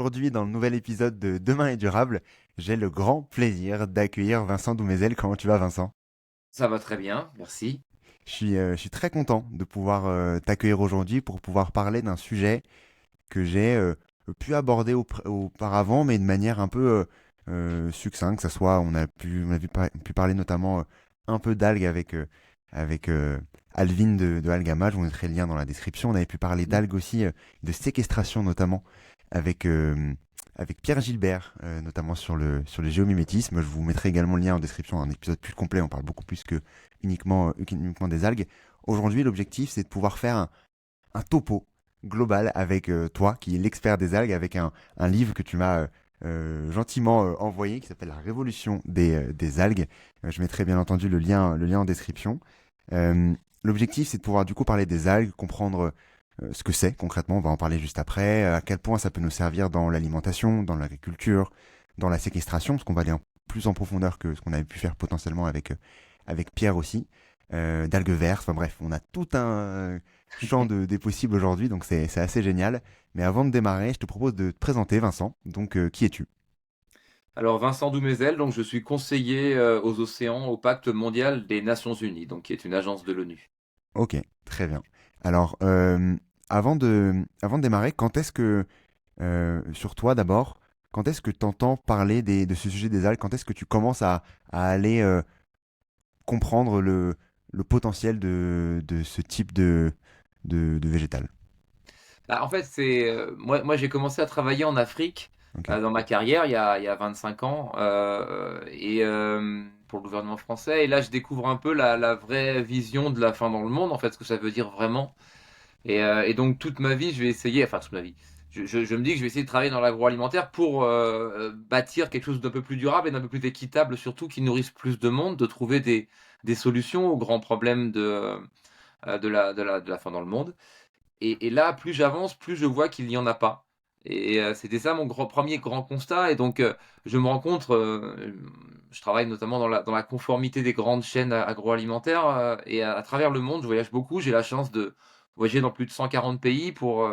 Aujourd'hui, dans le nouvel épisode de Demain est durable, j'ai le grand plaisir d'accueillir Vincent Doumézel. Comment tu vas, Vincent? Ça va très bien, merci. Je suis très content de pouvoir t'accueillir aujourd'hui pour pouvoir parler d'un sujet que j'ai pu aborder auparavant, mais de manière un peu succincte. Que ça soit, on a pu parler notamment un peu d'algues avec Alvin de Algama. Je vous mettrai le lien dans la description. On avait pu parler Mhm. d'algues aussi, de séquestration notamment avec, avec Pierre Gilbert, notamment sur le géomimétisme. Je vous mettrai également le lien en description, un épisode plus complet. On parle beaucoup plus que uniquement des algues. Aujourd'hui, l'objectif, c'est de pouvoir faire un topo global avec toi, qui est l'expert des algues, avec un livre que tu m'as gentiment envoyé, qui s'appelle La Révolution des algues. Je mettrai bien entendu le lien en description. Euh, L'objectif, c'est de pouvoir du coup parler des algues, comprendre ce que c'est concrètement, on va en parler juste après, à quel point ça peut nous servir dans l'alimentation, dans l'agriculture, dans la séquestration, parce qu'on va aller plus en profondeur que ce qu'on avait pu faire potentiellement avec Pierre aussi, d'algues vertes, enfin bref, on a tout un champ des possibles aujourd'hui, donc c'est assez génial. Mais avant de démarrer, je te propose de te présenter, Vincent. Donc, qui es-tu? Alors Vincent Doumézel, donc je suis conseiller aux océans au Pacte mondial des Nations Unies, donc qui est une agence de l'ONU. Ok, très bien. Alors, avant de démarrer, quand est-ce que, sur toi d'abord, quand est-ce que tu entends parler de ce sujet des algues? Quand est-ce que tu commences à aller comprendre le potentiel de ce type de végétal? Bah, en fait, moi j'ai commencé à travailler en Afrique Ok. dans ma carrière il y a 25 ans pour le gouvernement français. Et là, je découvre un peu la vraie vision de la faim dans le monde, en fait, ce que ça veut dire vraiment. Et donc toute ma vie, je vais essayer, enfin toute ma vie, je me dis que je vais essayer de travailler dans l'agroalimentaire pour bâtir quelque chose d'un peu plus durable et d'un peu plus équitable, surtout qui nourrisse plus de monde, de trouver des solutions aux grands problèmes de la faim dans le monde. Et là, plus j'avance, plus je vois qu'il n'y en a pas. Et c'était ça mon premier grand constat. Et donc, je me rends compte, je travaille notamment dans la conformité des grandes chaînes agroalimentaires. Et à travers le monde, je voyage beaucoup. J'ai la chance de voyager dans plus de 140 pays pour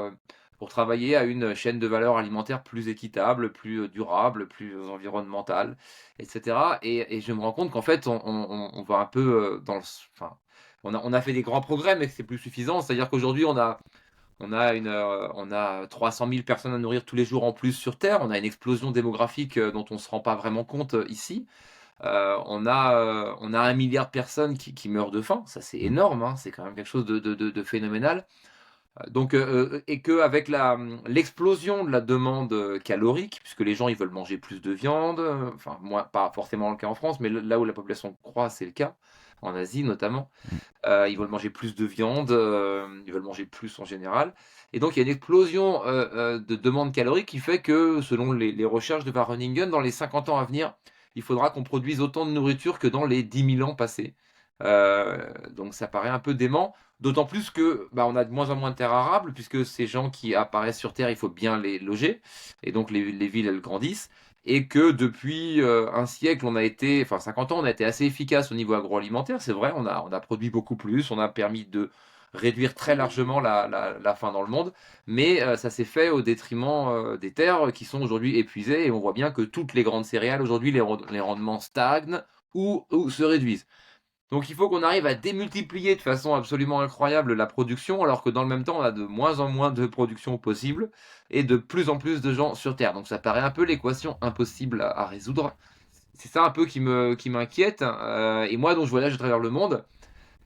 travailler à une chaîne de valeur alimentaire plus équitable, plus durable, plus environnementale, etc. Et je me rends compte qu'en fait, on va un peu enfin, on a fait des grands progrès, mais c'est plus suffisant. C'est-à-dire qu'aujourd'hui, on a 300 000 personnes à nourrir tous les jours en plus sur Terre. On a une explosion démographique dont on ne se rend pas vraiment compte ici. On a 1 milliard de personnes qui meurent de faim. Ça, c'est Mm. énorme, hein. C'est quand même quelque chose de phénoménal. Et qu'avec l'explosion de la demande calorique, puisque les gens ils veulent manger plus de viande, enfin, moi, pas forcément le cas en France, mais là où la population croît, c'est le cas, en Asie notamment. Mm. Ils veulent manger plus de viande, ils veulent manger plus en général. Et donc il y a une explosion de demande calorique qui fait que, selon les recherches de Wageningen, dans les 50 ans à venir, il faudra qu'on produise autant de nourriture que dans les 10 000 ans passés. Donc ça paraît un peu dément, d'autant plus que bah, on a de moins en moins de terres arables, puisque ces gens qui apparaissent sur Terre, il faut bien les loger, et donc les villes, elles grandissent. Et que depuis un siècle, enfin 50 ans, on a été assez efficace au niveau agroalimentaire, c'est vrai, on a produit beaucoup plus, on a permis de réduire très largement la faim dans le monde, mais ça s'est fait au détriment des terres qui sont aujourd'hui épuisées, et on voit bien que toutes les grandes céréales, aujourd'hui, les rendements stagnent ou se réduisent. Donc il faut qu'on arrive à démultiplier de façon absolument incroyable la production, alors que dans le même temps, on a de moins en moins de production possible et de plus en plus de gens sur Terre. Donc ça paraît un peu l'équation impossible à résoudre. C'est ça un peu qui m'inquiète. Et moi, donc, je voyage à travers le monde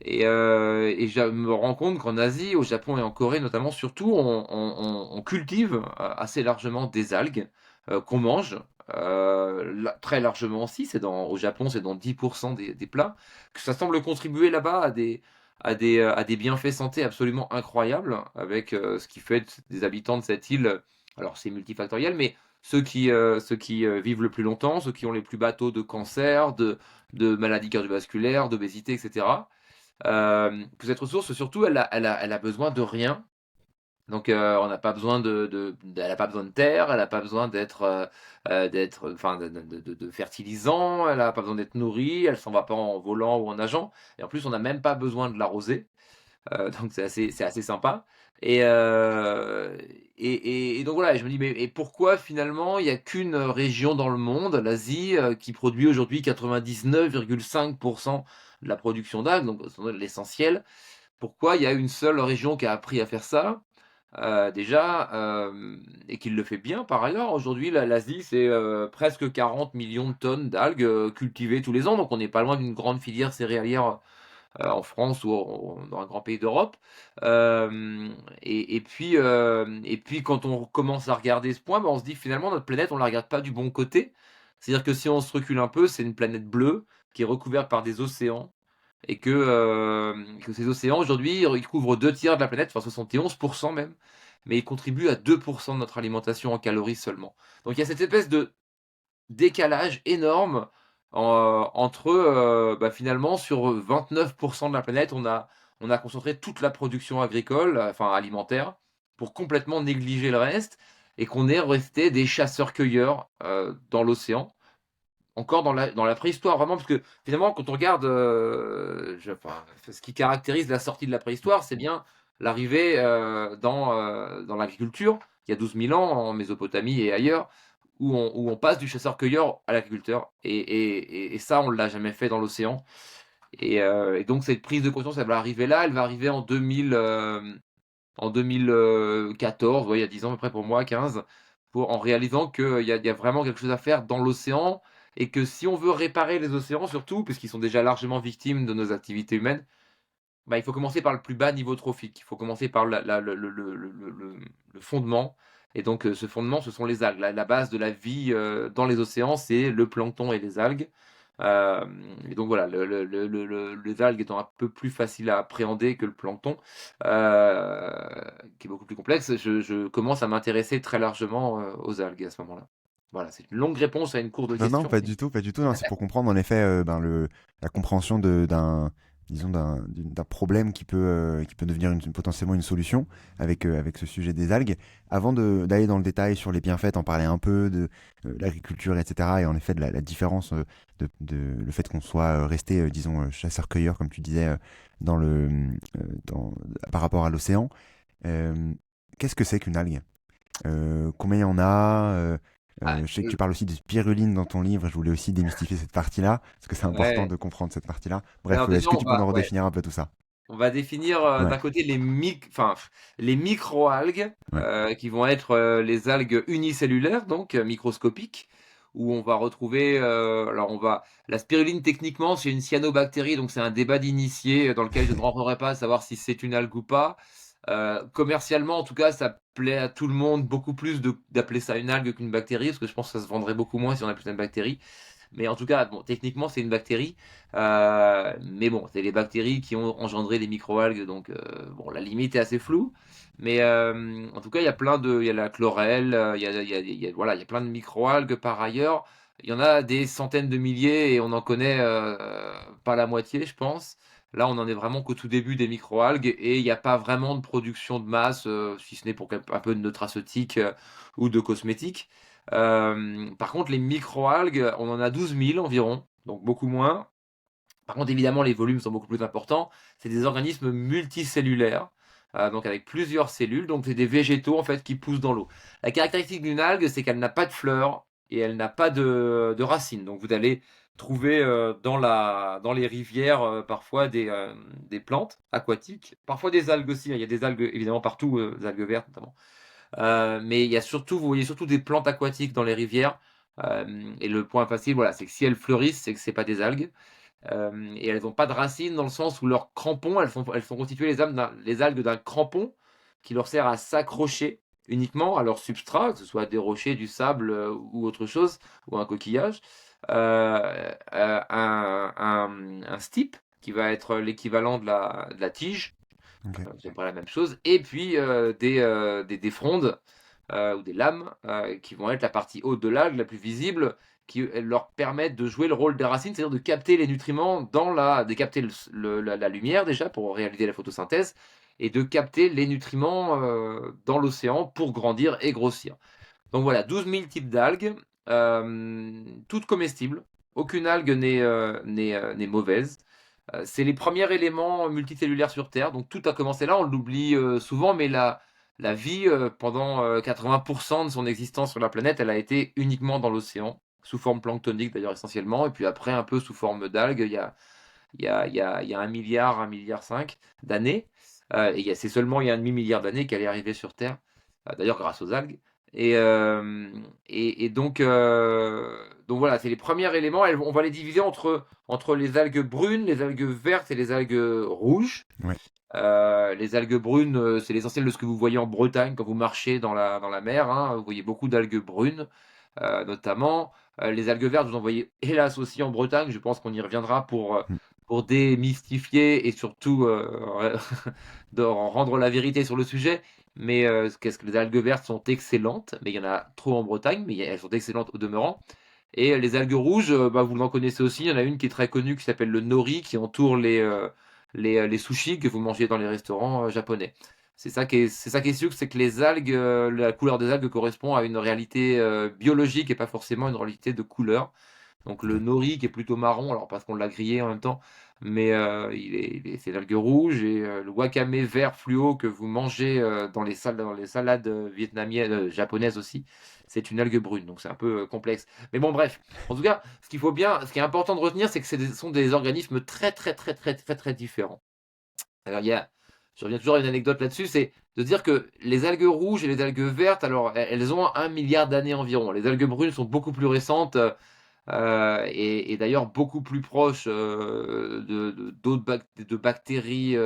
et je me rends compte qu'en Asie, au Japon et en Corée notamment, surtout, on cultive assez largement des algues qu'on mange. Très largement aussi, au Japon, c'est dans 10% des plats, que ça semble contribuer là-bas à des bienfaits santé absolument incroyables, avec ce qui fait des habitants de cette île, alors c'est multifactoriel, mais ceux qui vivent le plus longtemps, ceux qui ont les plus bas taux de cancer, de maladies cardiovasculaires, d'obésité, etc. Que cette ressource, surtout, elle a besoin de rien. Donc, on n'a pas besoin elle n'a pas besoin de terre, elle n'a pas besoin enfin, de fertilisants, elle n'a pas besoin d'être nourrie, elle s'en va pas en volant ou en nageant. Et en plus, on n'a même pas besoin de l'arroser. Donc c'est assez sympa. Et, euh, et donc voilà, je me dis, mais et pourquoi finalement il n'y a qu'une région dans le monde, l'Asie, qui produit aujourd'hui 99,5% de la production d'algues, donc l'essentiel. Pourquoi il y a une seule région qui a appris à faire ça? Déjà, et qui le fait bien par ailleurs. Aujourd'hui, l'Asie, c'est presque 40 millions de tonnes d'algues cultivées tous les ans, donc on n'est pas loin d'une grande filière céréalière en France ou dans un grand pays d'Europe. Et puis quand on commence à regarder ce point, ben, on se dit finalement notre planète, on la regarde pas du bon côté. C'est-à-dire que si on se recule un peu, c'est une planète bleue qui est recouverte par des océans et que ces océans aujourd'hui, ils couvrent 2 tiers de la planète, enfin 71% même, mais ils contribuent à 2% de notre alimentation en calories seulement. Donc il y a cette espèce de décalage énorme entre bah, finalement sur 29% de la planète, on a concentré toute la production agricole, enfin alimentaire, pour complètement négliger le reste, et qu'on est resté des chasseurs-cueilleurs dans l'océan, encore dans la préhistoire, vraiment, parce que finalement, quand on regarde enfin, ce qui caractérise la sortie de la préhistoire, c'est bien l'arrivée dans l'agriculture, il y a 12 000 ans, en Mésopotamie et ailleurs, où on passe du chasseur-cueilleur à l'agriculteur. Et ça, on ne l'a jamais fait dans l'océan. Et donc, cette prise de conscience, elle va arriver là, elle va arriver en 2014, ouais, il y a 10 ans à peu près pour moi, 15, en réalisant qu'il y a vraiment quelque chose à faire dans l'océan et que si on veut réparer les océans, surtout, puisqu'ils sont déjà largement victimes de nos activités humaines, bah, il faut commencer par le plus bas niveau trophique. Il faut commencer par le fondement. Et donc, ce fondement, ce sont les algues. La base de la vie dans les océans, c'est le plancton et les algues. Euh, et donc voilà, les algues étant un peu plus faciles à appréhender que le plancton, euh, qui est beaucoup plus complexe, je commence à m'intéresser très largement aux algues à ce moment-là. Voilà, c'est une longue réponse à une courte Non, non, question. pas du tout, pas du tout. Non, c'est pour comprendre en effet la compréhension disons d'un problème qui peut devenir potentiellement une solution avec ce sujet des algues. Avant d'aller dans le détail sur les bienfaits, en parler un peu de l'agriculture, etc. Et en effet de la différence le fait qu'on soit resté, disons, chasseur-cueilleur, comme tu disais, dans par rapport à l'océan. Euh, Qu'est-ce que c'est qu'une algue? Combien il y en a? Ah, Je sais que tu parles aussi de spiruline dans ton livre. Je voulais aussi démystifier cette partie-là, parce que c'est important ouais. de comprendre cette partie-là. Bref, Alors déjà, est-ce que tu peux nous redéfinir un peu tout ça? on va définir Ouais, d'un côté les microalgues, ouais. qui vont être les algues unicellulaires, donc microscopiques, où on va retrouver, la spiruline techniquement c'est une cyanobactérie, donc c'est un débat d'initié dans lequel je ne rentrerai pas à savoir si c'est une algue ou pas. Commercialement, en tout cas, ça plaît à tout le monde beaucoup plus d'appeler ça une algue qu'une bactérie, parce que je pense que ça se vendrait beaucoup moins si on appelait ça une bactérie. Mais en tout cas, bon, techniquement, c'est une bactérie. Mais bon, c'est les bactéries qui ont engendré les microalgues, donc bon, la limite est assez floue. Mais en tout cas, il y a la chlorelle, voilà, il y a plein de microalgues par ailleurs. Il y en a des centaines de milliers et on en connaît pas la moitié, je pense. Là, on en est vraiment qu'au tout début des microalgues et il n'y a pas vraiment de production de masse, si ce n'est pour un peu de nutraceutiques ou de cosmétiques. Par contre, les microalgues, on en a 12 000 environ, donc beaucoup moins. Par contre, évidemment, les volumes sont beaucoup plus importants. C'est des organismes multicellulaires, donc avec plusieurs cellules. Donc, c'est des végétaux en fait qui poussent dans l'eau. La caractéristique d'une algue, c'est qu'elle n'a pas de fleurs et elle n'a pas de racines. Donc, vous allez trouver dans les rivières parfois des plantes aquatiques, parfois des algues aussi. Il y a des algues évidemment partout, des algues vertes notamment. Mais il y a surtout, vous voyez surtout des plantes aquatiques dans les rivières. Et le point facile, voilà, c'est que si elles fleurissent, c'est que c'est pas des algues. Et elles n'ont pas de racines dans le sens où leurs crampons, elles sont constituées les algues d'un crampon qui leur sert à s'accrocher uniquement à leur substrat, que ce soit des rochers, du sable ou autre chose, ou un coquillage. Un stipe qui va être l'équivalent de la tige, Ok. c'est pas la même chose. Et puis des frondes ou des lames qui vont être la partie haute de l'algue, la plus visible, qui leur permettent de jouer le rôle des racines, c'est-à-dire de capter les nutriments de capter la lumière déjà pour réaliser la photosynthèse et de capter les nutriments dans l'océan pour grandir et grossir. Donc voilà, 12 000 types d'algues, toutes comestibles. Aucune algue n'est mauvaise. C'est les premiers éléments multicellulaires sur Terre, donc tout a commencé là, on l'oublie souvent, mais la vie, pendant 80% de son existence sur la planète, elle a été uniquement dans l'océan, sous forme planctonique d'ailleurs essentiellement, et puis après un peu sous forme d'algues, il y a 1 milliard, 1,5 milliard d'années. Et c'est seulement il y a un demi-milliard d'années qu'elle est arrivée sur Terre, d'ailleurs grâce aux algues. Et donc voilà, c'est les premiers éléments. On va les diviser entre les algues brunes, les algues vertes et les algues rouges. Ouais. Les algues brunes, c'est l'essentiel de ce que vous voyez en Bretagne quand vous marchez dans la mer, hein. Vous voyez beaucoup d'algues brunes, notamment. Les algues vertes, vous en voyez hélas aussi en Bretagne. Je pense qu'on y reviendra Mm. pour démystifier et surtout de rendre la vérité sur le sujet. Mais qu'est-ce que les algues vertes sont excellentes, mais il y en a trop en Bretagne, mais elles sont excellentes au demeurant. Et les algues rouges, bah, vous en connaissez aussi. Il y en a une qui est très connue qui s'appelle le nori, qui entoure les sushis que vous mangez dans les restaurants japonais. C'est ça qui est sûr, c'est que les algues, la couleur des algues correspond à une réalité biologique et pas forcément une réalité de couleur. Donc le D'accord. nori qui est plutôt marron, alors parce qu'on l'a grillé en même temps, mais c'est l'algue rouge, et le wakame vert fluo que vous mangez dans les salades vietnamiennes, japonaises aussi, c'est une algue brune. Donc c'est un peu complexe. Mais bon, bref. En tout cas, ce qui est important de retenir, c'est que ce sont des organismes très, très, très, très, très, très différents. Alors, je reviens toujours à une anecdote là-dessus, c'est de dire que les algues rouges et les algues vertes, alors elles ont 1 milliard d'années environ. Les algues brunes sont beaucoup plus récentes, et d'ailleurs beaucoup plus proches de bactéries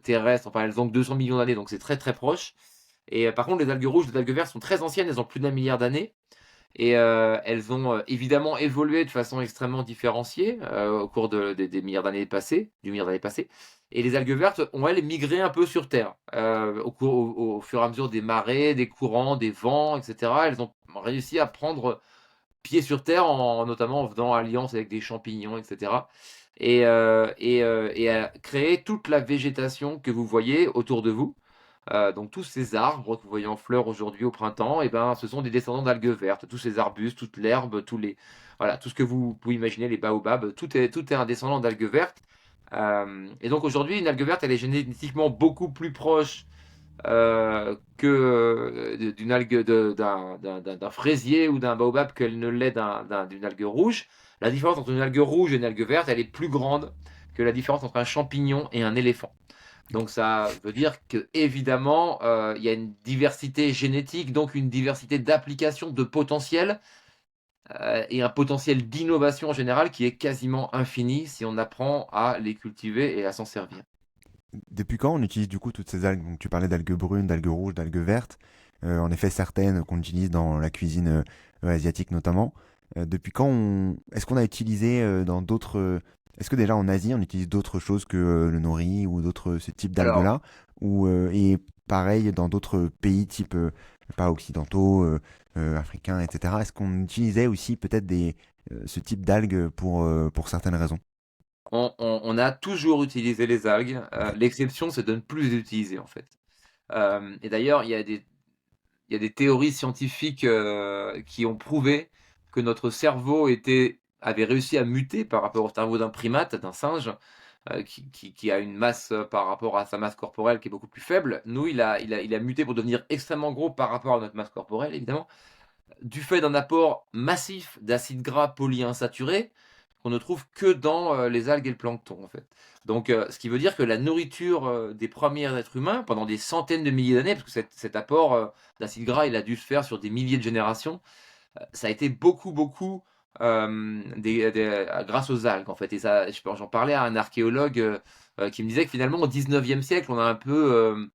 terrestres. Enfin, elles ont que 200 millions d'années, donc c'est très très proche. Et par contre, les algues rouges, les algues vertes sont très anciennes, elles ont plus d'1 milliard d'années. Et elles ont évidemment évolué de façon extrêmement différenciée au cours des milliards d'années passées, du milliard d'années passées. Et les algues vertes ont, elles, migré un peu sur Terre au fur et à mesure des marées, des courants, des vents, etc. Elles ont réussi à prendre pied sur Terre, notamment en faisant alliance avec des champignons, etc. Et à créer toute la végétation que vous voyez autour de vous. Donc tous ces arbres que vous voyez en fleurs aujourd'hui au printemps, et ben, ce sont des descendants d'algues vertes. Tous ces arbustes, toute l'herbe, voilà, tout ce que vous pouvez imaginer, les baobabs, tout est un descendant d'algues vertes. Et donc aujourd'hui, une algue verte, elle est génétiquement beaucoup plus proche que d'une algue, d'un fraisier ou d'un baobab, qu'elle ne l'est d'une algue rouge. La différence entre une algue rouge et une algue verte, elle est plus grande que la différence entre un champignon et un éléphant. Donc ça veut dire que évidemment, il y a une diversité génétique, donc une diversité d'applications, de potentiel, et un potentiel d'innovation en général qui est quasiment infini si on apprend à les cultiver et à s'en servir. Depuis quand on utilise du coup toutes ces algues? Donc, tu parlais d'algues brunes, d'algues rouges, d'algues vertes. En effet, certaines qu'on utilise dans la cuisine asiatique notamment. Depuis quand est-ce qu'on a utilisé dans d'autres... Est-ce que déjà en Asie, on utilise d'autres choses que le nori ou d'autres ce type Alors, d'algues-là? Ou, et pareil dans d'autres pays type pas occidentaux, africains, etc. Est-ce qu'on utilisait aussi peut-être ce type d'algues pour certaines raisons? on a toujours utilisé les algues. L'exception, c'est de ne plus les utiliser en fait. Et d'ailleurs, il y a des théories scientifiques qui ont prouvé que notre cerveau avait réussi à muter par rapport au cerveau d'un primate, d'un singe, qui a une masse par rapport à sa masse corporelle qui est beaucoup plus faible. Nous, il a muté pour devenir extrêmement gros par rapport à notre masse corporelle, évidemment, du fait d'un apport massif d'acides gras polyinsaturés qu'on ne trouve que dans les algues et le plancton, en fait. Donc, ce qui veut dire que la nourriture des premiers êtres humains, pendant des centaines de milliers d'années, parce que cet apport d'acides gras, il a dû se faire sur des milliers de générations, ça a été beaucoup, beaucoup grâce aux algues, en fait. Et ça, j'en parlais à un archéologue qui me disait que finalement, au 19e siècle, on a un peu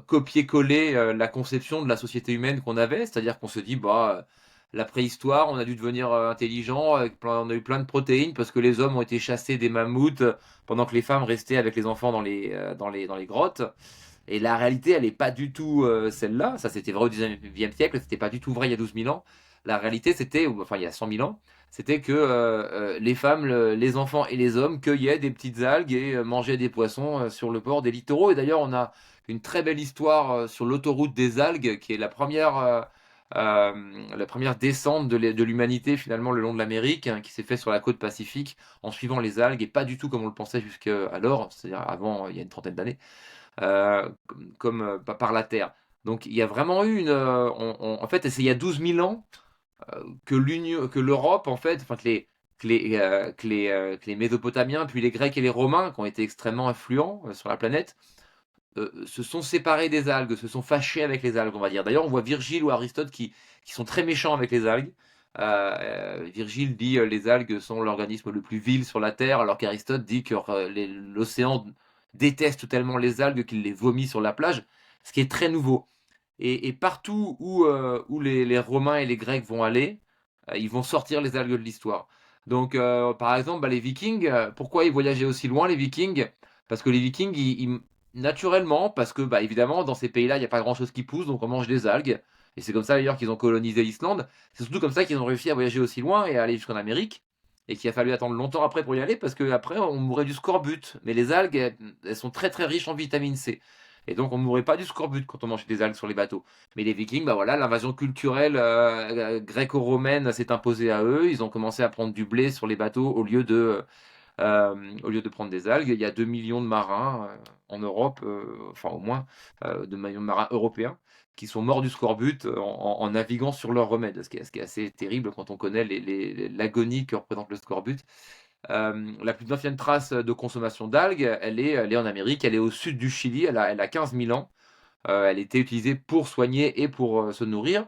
copier-coller la conception de la société humaine qu'on avait, c'est-à-dire qu'on se dit, bah, la préhistoire, on a dû devenir intelligent, on a eu plein de protéines parce que les hommes ont été chassés des mammouths pendant que les femmes restaient avec les enfants dans les grottes. Et la réalité, elle n'est pas du tout celle-là. Ça, c'était vrai au 19e siècle, c'était pas du tout vrai il y a 12 000 ans. La réalité, c'était, enfin il y a 100 000 ans, c'était que les femmes, les enfants et les hommes cueillaient des petites algues et mangeaient des poissons sur le bord des littoraux. Et d'ailleurs, on a une très belle histoire sur l'autoroute des algues, qui est la première la première descente de l'humanité finalement le long de l'Amérique, hein, qui s'est fait sur la côte Pacifique en suivant les algues et pas du tout comme on le pensait jusqu'alors, c'est-à-dire avant, il y a une trentaine d'années, par la Terre. Donc il y a vraiment eu en fait, c'est il y a 12 000 ans que l'Europe, en fait, enfin que les Mésopotamiens, puis les Grecs et les Romains, qui ont été extrêmement influents sur la planète, se sont séparés des algues, se sont fâchés avec les algues, on va dire. D'ailleurs, on voit Virgile ou Aristote qui sont très méchants avec les algues. Virgile dit les algues sont l'organisme le plus vil sur la Terre, alors qu'Aristote dit que l'océan déteste tellement les algues qu'il les vomit sur la plage, ce qui est très nouveau. Et partout où les Romains et les Grecs vont aller, ils vont sortir les algues de l'histoire. Donc, par exemple, bah, les Vikings, pourquoi ils voyageaient aussi loin, les Vikings? Parce que les Vikings, naturellement, parce que, bah, évidemment, dans ces pays-là, il n'y a pas grand-chose qui pousse, donc on mange des algues. Et c'est comme ça, d'ailleurs, qu'ils ont colonisé l'Islande. C'est surtout comme ça qu'ils ont réussi à voyager aussi loin et à aller jusqu'en Amérique. Et qu'il a fallu attendre longtemps après pour y aller, parce qu'après, on mourrait du scorbut. Mais les algues, elles sont très très riches en vitamine C. Et donc, on ne mourrait pas du scorbut quand on mangeait des algues sur les bateaux. Mais les Vikings, bah voilà, l'invasion culturelle gréco-romaine s'est imposée à eux. Ils ont commencé à prendre du blé sur les bateaux au lieu de prendre des algues. Il y a 2 millions de marins en Europe, enfin au moins 2 millions de marins européens, qui sont morts du scorbut en naviguant sur leur remède. Ce qui est assez terrible quand on connaît l'agonie que représente le scorbut. La plus ancienne trace de consommation d'algues, elle est en Amérique, elle est au sud du Chili, elle a 15 000 ans. Elle était utilisée pour soigner et pour se nourrir.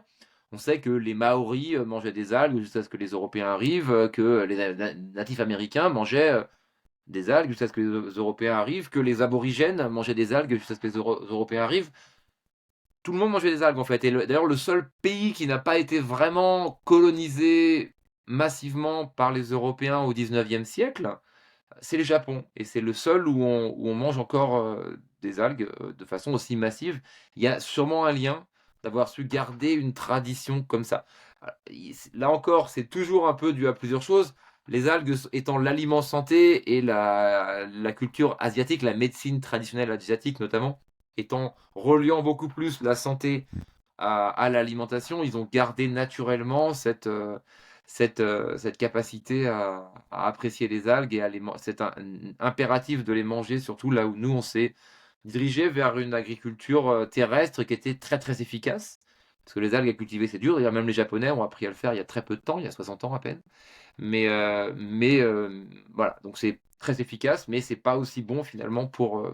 On sait que les Maoris mangeaient des algues jusqu'à ce que les Européens arrivent, que les natifs américains mangeaient des algues jusqu'à ce que les Européens arrivent, que les aborigènes mangeaient des algues jusqu'à ce que les Européens arrivent. Tout le monde mangeait des algues en fait. Et d'ailleurs, le seul pays qui n'a pas été vraiment colonisé massivement par les Européens au 19e siècle, c'est le Japon. Et c'est le seul où on mange encore des algues de façon aussi massive. Il y a sûrement un lien d'avoir su garder une tradition comme ça. Là encore, c'est toujours un peu dû à plusieurs choses. Les algues étant l'aliment santé et la culture asiatique, la médecine traditionnelle asiatique notamment, étant reliant beaucoup plus la santé à l'alimentation, ils ont gardé naturellement cette capacité à apprécier les algues et cet impératif de les manger, surtout là où nous, on s'est dirigé vers une agriculture terrestre qui était très très efficace. Parce que les algues à cultiver, c'est dur. D'ailleurs, même les Japonais ont appris à le faire il y a très peu de temps, il y a 60 ans à peine. Voilà, donc c'est très efficace, mais c'est pas aussi bon finalement pour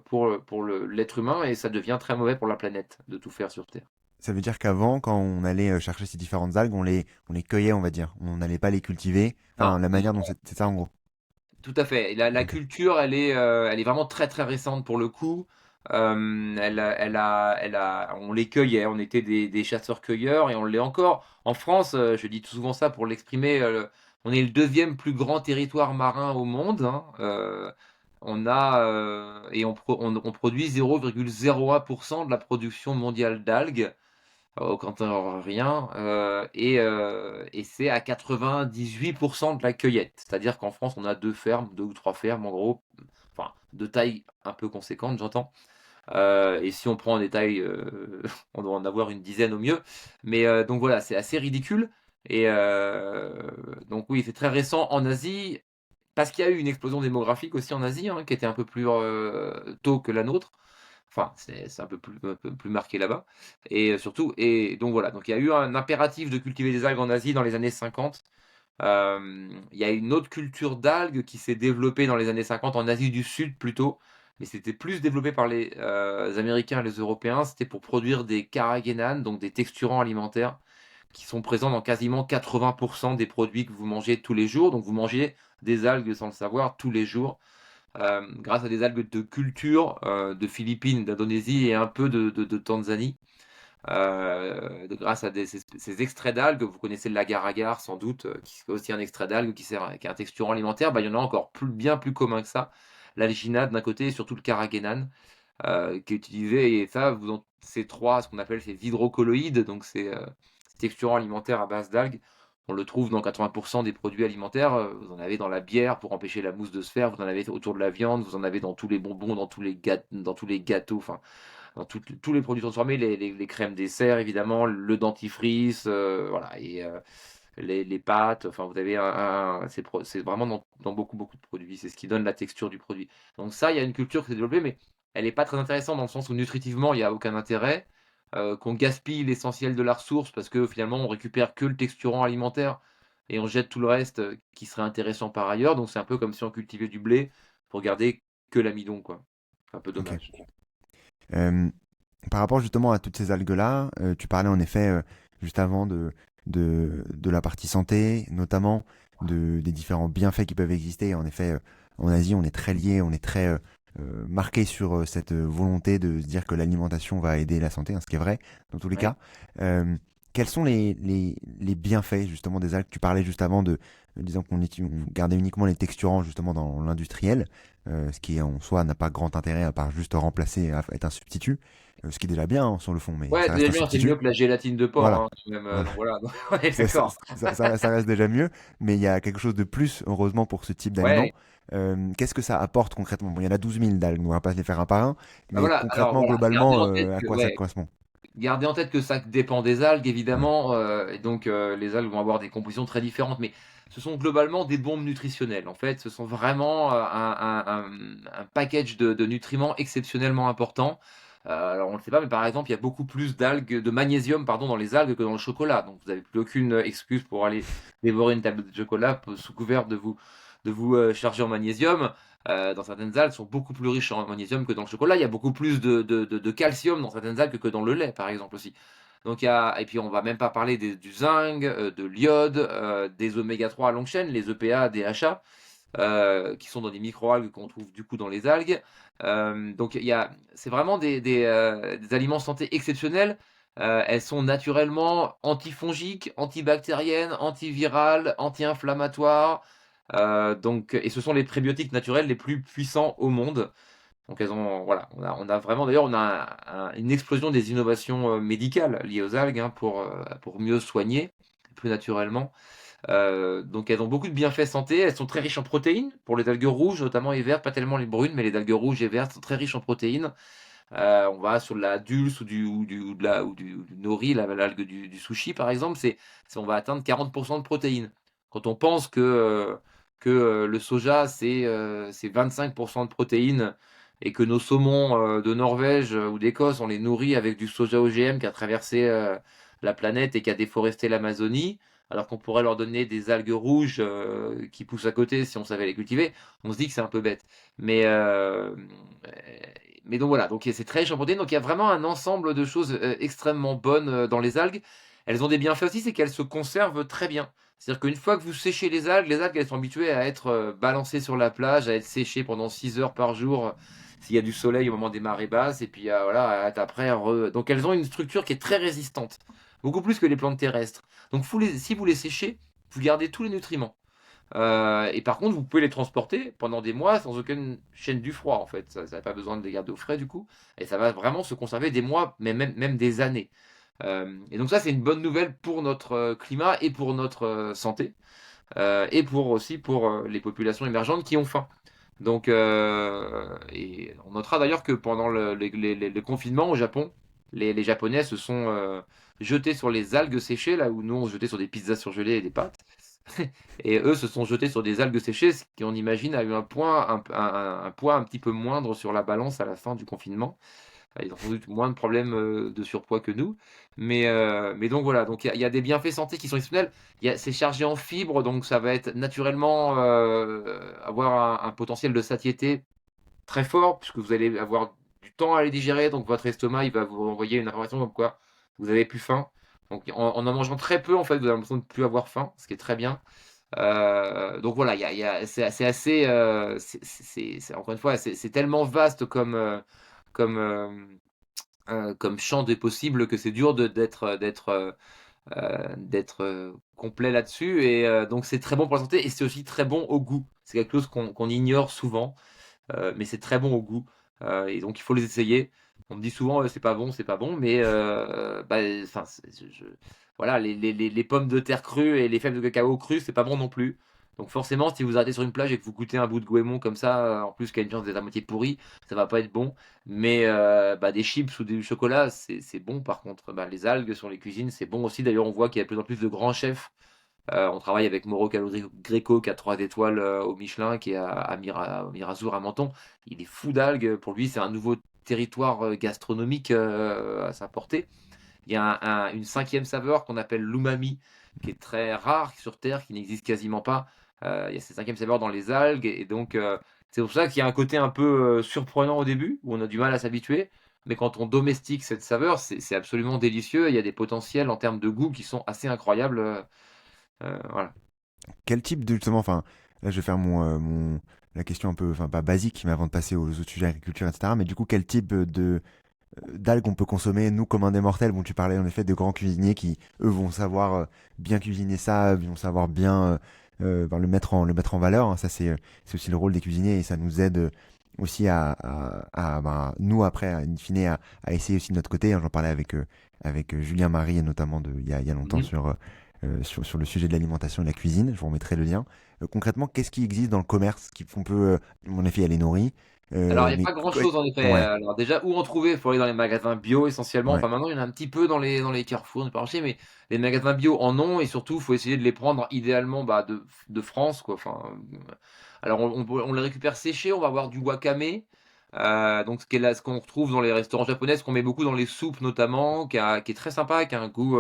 l'être humain et ça devient très mauvais pour la planète de tout faire sur Terre. Ça veut dire qu'avant, quand on allait chercher ces différentes algues, on les cueillait, on va dire. On n'allait pas les cultiver. Enfin, Non, la manière dont c'est ça en gros. tout à fait. La Ok. culture, elle est vraiment très très récente pour le coup. On les cueillait, on était des chasseurs-cueilleurs et on l'est encore. En France, je dis souvent ça pour l'exprimer, on est le deuxième plus grand territoire marin au monde, hein. On produit 0,01% de la production mondiale d'algues au Canton rien, et c'est à 98% de la cueillette. C'est-à-dire qu'en France, on a deux fermes, deux ou trois fermes en gros, enfin de taille un peu conséquente, j'entends. Et si on prend des tailles, on doit en avoir une dizaine au mieux. Mais donc voilà, c'est assez ridicule. Et donc oui, c'est très récent en Asie, parce qu'il y a eu une explosion démographique aussi en Asie, hein, qui était un peu plus tôt que la nôtre. Enfin, c'est un peu plus marqué là-bas. Et surtout, et donc voilà, donc il y a eu un impératif de cultiver des algues en Asie dans les années 50. Il y a une autre culture d'algues qui s'est développée dans les années 50 en Asie du Sud plutôt, mais c'était plus développé par les Américains et les Européens. C'était pour produire des carrageenans, donc des texturants alimentaires, qui sont présents dans quasiment 80% des produits que vous mangez tous les jours. Donc vous mangez des algues sans le savoir tous les jours, grâce à des algues de culture de Philippines, d'Indonésie et un peu de Tanzanie. Grâce à ces extraits d'algues, vous connaissez l'agar-agar sans doute, qui est aussi un extrait d'algue qui est un texturant alimentaire, bah, il y en a encore bien plus commun que ça. L'alginate d'un côté et surtout le carrageenan qui est utilisé, et ça, ces trois, ce qu'on appelle ces hydrocolloïdes, donc ces texturants alimentaires à base d'algues, on le trouve dans 80% des produits alimentaires. Vous en avez dans la bière pour empêcher la mousse de se faire, vous en avez autour de la viande, vous en avez dans tous les bonbons, dans tous les gâteaux, enfin dans tous les produits transformés, les crèmes dessert évidemment, le dentifrice, voilà et les pâtes, enfin vous avez c'est vraiment dans beaucoup, beaucoup de produits. C'est ce qui donne la texture du produit. Donc ça, il y a une culture qui s'est développée, mais elle est pas très intéressante dans le sens où nutritivement, il y a aucun intérêt, qu'on gaspille l'essentiel de la ressource parce que finalement on récupère que le texturant alimentaire et on jette tout le reste, qui serait intéressant par ailleurs. Donc c'est un peu comme si on cultivait du blé pour garder que l'amidon, quoi. C'est un peu Ok. dommage. Euh, Par rapport justement à toutes ces algues-là, tu parlais en effet juste avant de la partie santé, notamment des différents bienfaits qui peuvent exister. En effet, en Asie, on est très lié, on est très marqué sur cette volonté de se dire que l'alimentation va aider la santé, hein, ce qui est vrai dans tous les Ouais. cas. Euh, Quels sont les bienfaits justement des algues? Tu parlais juste avant disant on gardait uniquement les texturants justement dans l'industriel, ce qui en soi n'a pas grand intérêt à part juste remplacer, être un substitut. Ce qui est déjà bien hein, sur le fond, mais Ouais, ça reste déjà un bien, c'est substitut. mieux que la gélatine de porc, Voilà, hein, même, voilà. donc voilà, ouais, Ça, ça- d'accord. ça reste déjà mieux, mais il y a quelque chose de plus, heureusement, pour ce type d'aliment. Ouais, Qu'est-ce que ça apporte concrètement? Bon, il y en a 12 000 d'algues, on va pas se les faire un par un, bah, mais voilà, alors concrètement, voilà, gardez globalement, en tête à que quoi ça ouais, correspond? gardez en tête que ça dépend des algues Ouais, évidemment, et donc les algues vont avoir des compositions très différentes, mais ce sont globalement des bombes nutritionnelles. En fait, ce sont vraiment, un package de nutriments exceptionnellement important. Alors on ne le sait pas, mais par exemple, il y a beaucoup plus de magnésium pardon, dans les algues que dans le chocolat. Donc vous avez plus aucune, excuse pour aller dévorer une tablette de chocolat sous couvert de vous charger en magnésium. Dans certaines algues sont beaucoup plus riches en magnésium que dans le chocolat. Il y a beaucoup plus de calcium dans certaines algues que dans le lait, par exemple aussi. Donc il y a et puis on va même pas parler du zinc, de l'iode, des oméga 3 à longue chaîne, les EPA, DHA, qui sont dans des microalgues qu'on trouve du coup dans les algues. Donc c'est vraiment des aliments santé exceptionnels. Elles sont naturellement antifongiques, antibactériennes, antivirales, anti-inflammatoires. Donc et ce sont les prébiotiques naturels les plus puissants au monde. Donc elles ont voilà, on a vraiment d'ailleurs on a une explosion des innovations, médicales liées aux algues, hein, pour mieux soigner plus naturellement. Donc elles ont beaucoup de bienfaits santé. Elles sont très riches en protéines, pour les algues rouges notamment et vertes, pas tellement les brunes, mais les algues rouges et vertes sont très riches en protéines. On va sur de la dulse ou du nori, l'algue du sushi par exemple, on va atteindre 40 de protéines. Quand on pense que le soja c'est 25 de protéines et que nos saumons, de Norvège, ou d'Écosse, on les nourrit avec du soja OGM qui a traversé, la planète et qui a déforesté l'Amazonie, alors qu'on pourrait leur donner des algues rouges, qui poussent à côté si on savait les cultiver, on se dit que c'est un peu bête. Mais, mais donc voilà, donc c'est très riche en protéines. Donc il y a vraiment un ensemble de choses extrêmement bonnes dans les algues. Elles ont des bienfaits aussi, c'est qu'elles se conservent très bien. C'est-à-dire qu'une fois que vous séchez les algues, elles sont habituées à être balancées sur la plage, à être séchées pendant 6 heures par jour s'il y a du soleil au moment des marées basses, et puis voilà, à être après. Donc elles ont une structure qui est très résistante, beaucoup plus que les plantes terrestres. Donc si vous les séchez, vous gardez tous les nutriments. Et par contre, vous pouvez les transporter pendant des mois sans aucune chaîne du froid, en fait. Ça n'a pas besoin de les garder au frais, du coup. Et ça va vraiment se conserver des mois, mais même des années. Et donc ça, c'est une bonne nouvelle pour notre climat et pour notre santé. Et aussi pour les populations émergentes qui ont faim. Donc, et on notera d'ailleurs que pendant le confinement au Japon, les Japonais se sont jetés sur les algues séchées, là où nous on se jetait sur des pizzas surgelées et des pâtes. Et eux se sont jetés sur des algues séchées, ce qui on imagine a eu un poids un petit peu moindre sur la balance à la fin du confinement. Ils ont sans doute moins de problèmes de surpoids que nous. Mais donc voilà, donc il y a des bienfaits santé qui sont exceptionnels. C'est chargé en fibres, donc ça va être naturellement avoir un potentiel de satiété très fort, puisque vous allez avoir du temps à les digérer, donc votre estomac il va vous envoyer une information comme quoi vous avez plus faim. Donc en mangeant très peu, en fait, vous avez l'impression de plus avoir faim, ce qui est très bien. Donc voilà, c'est assez, encore une fois, c'est tellement vaste comme, comme champ des possibles que c'est dur d'être complet là-dessus. Et donc c'est très bon pour la santé et c'est aussi très bon au goût. C'est quelque chose qu'on ignore souvent, mais c'est très bon au goût. Et donc il faut les essayer. On me dit souvent c'est pas bon, mais bah, enfin, voilà, les pommes de terre crues et les fèves de cacao crues, c'est pas bon non plus. Donc forcément, si vous arrêtez sur une plage et que vous goûtez un bout de goémon comme ça, en plus qui a une viande d'être à moitié pourrie, ça va pas être bon. Mais bah, des chips ou du chocolat, c'est bon. Par contre, bah, les algues sur les cuisines, c'est bon aussi. D'ailleurs, on voit qu'il y a de plus en plus de grands chefs. On travaille avec Mauro Greco qui a 3 étoiles au Michelin, qui est à Mirazour à Menton. Il est fou d'algues. Pour lui, c'est un nouveau territoire gastronomique à sa portée. Il y a une cinquième saveur qu'on appelle l'umami, qui est très rare sur Terre, qui n'existe quasiment pas. Il y a cette cinquième saveur dans les algues, et donc c'est pour ça qu'il y a un côté un peu surprenant au début, où on a du mal à s'habituer. Mais quand on domestique cette saveur, c'est absolument délicieux. Il y a des potentiels en termes de goût qui sont assez incroyables. Voilà. Quel type de justement, enfin, là je vais faire la question un peu, enfin pas basique, mais avant de passer aux autres sujets agriculture, etc. Mais du coup, quel type de d'algues on peut consommer, nous comme un des mortels? Bon, tu parlais en effet de grands cuisiniers qui, eux, vont savoir bien cuisiner ça, vont savoir bien ben, le mettre en valeur, hein. Ça, c'est aussi le rôle des cuisiniers et ça nous aide aussi ben, nous, après, in fine, à essayer aussi de notre côté, hein. J'en parlais avec Julien Marie, notamment il y a longtemps Mhm. sur le sujet de l'alimentation et de la cuisine. Je vous remettrai le lien. Concrètement, qu'est-ce qui existe dans le commerce qu'on peut, en effet, il y a les nourris, Alors, il n'y a mais pas grand-chose en effet. ouais, Alors déjà, où en trouver? Il faut aller dans les magasins bio essentiellement. ouais. Enfin, maintenant, il y en a un petit peu dans les Carrefour, dans les supermarchés, mais les magasins bio en ont, et surtout, il faut essayer de les prendre idéalement bah, de France, quoi. Enfin, alors, on les récupère séchés, on va avoir du wakame. Donc, ce qu'on retrouve dans les restaurants japonais, ce qu'on met beaucoup dans les soupes notamment, qui est très sympa, qui a un goût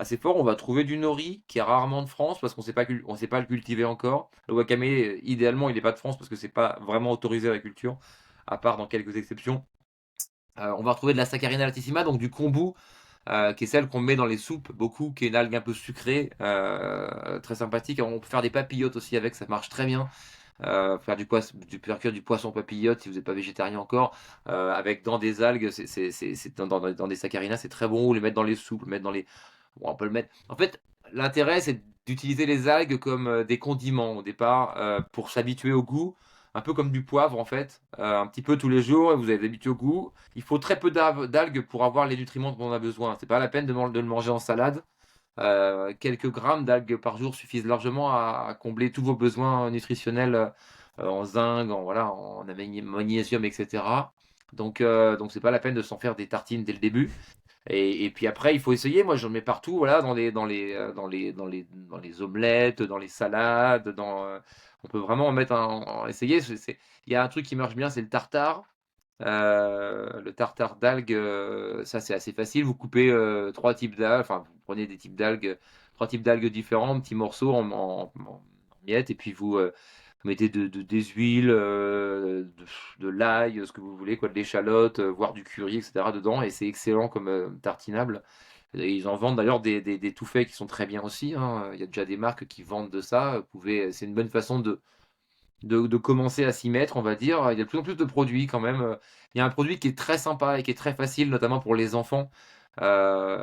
assez fort. On va trouver du nori, qui est rarement de France, parce qu'on on sait pas le cultiver encore. Le wakame, idéalement, il n'est pas de France, parce que c'est pas vraiment autorisé à la culture, à part dans quelques exceptions. On va retrouver de la Saccharina latissima, donc du kombu, qui est celle qu'on met dans les soupes beaucoup, qui est une algue un peu sucrée, très sympathique. On peut faire des papillotes aussi avec, ça marche très bien. Faire faire cuire du poisson papillote si vous n'êtes pas végétarien encore, avec dans des algues, c'est dans des saccharina, c'est très bon. Ou les mettre dans les soupes, le mettre dans les. Bon, on peut le mettre. En fait, l'intérêt, c'est d'utiliser les algues comme des condiments au départ, pour s'habituer au goût, un peu comme du poivre en fait, un petit peu tous les jours, et vous allez vous habituer au goût. Il faut très peu d'algues pour avoir les nutriments dont on a besoin. C'est pas la peine de le manger en salade. Quelques grammes d'algues par jour suffisent largement à combler tous vos besoins nutritionnels en zinc, voilà, en magnésium, etc. Donc c'est pas la peine de s'en faire des tartines dès le début. Et puis après, il faut essayer. Moi, j'en mets partout, voilà, dans les omelettes, dans les salades, on peut vraiment en mettre essayer. Il y a un truc qui marche bien, c'est le tartare. Le tartare d'algues, ça c'est assez facile. Vous coupez trois types d'algues, enfin vous prenez des types d'algues, trois types d'algues différents, petits morceaux en miettes, et puis vous mettez des huiles, de l'ail, ce que vous voulez, quoi, de l'échalote, voire du curry, etc. dedans, et c'est excellent comme tartinable. Et ils en vendent d'ailleurs des tout faits qui sont très bien aussi, hein. Il y a déjà des marques qui vendent de ça. C'est une bonne façon de commencer à s'y mettre, on va dire. Il y a de plus en plus de produits quand même. Il y a un produit qui est très sympa et qui est très facile, notamment pour les enfants. Euh,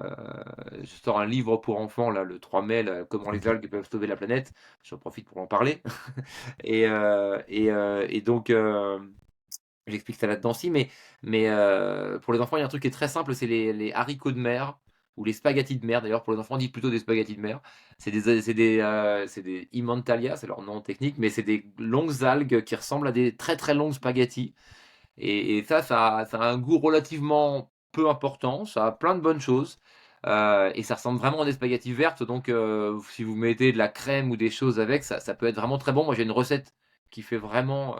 je sors un livre pour enfants, là, le 3 mai, là, Comment les Ok. algues peuvent sauver la planète. J'en profite pour en parler. Et donc, j'explique ça là-dedans aussi. Mais pour les enfants, il y a un truc qui est très simple, c'est les haricots de mer. Ou les spaghettis de mer, d'ailleurs, pour les enfants, on dit plutôt des spaghettis de mer. C'est des Immantalia, c'est leur nom technique, mais c'est des longues algues qui ressemblent à des très très longues spaghettis. Et ça a un goût relativement peu important, ça a plein de bonnes choses. Et ça ressemble vraiment à des spaghettis vertes, donc si vous mettez de la crème ou des choses avec, ça peut être vraiment très bon. Moi, j'ai une recette qui fait vraiment,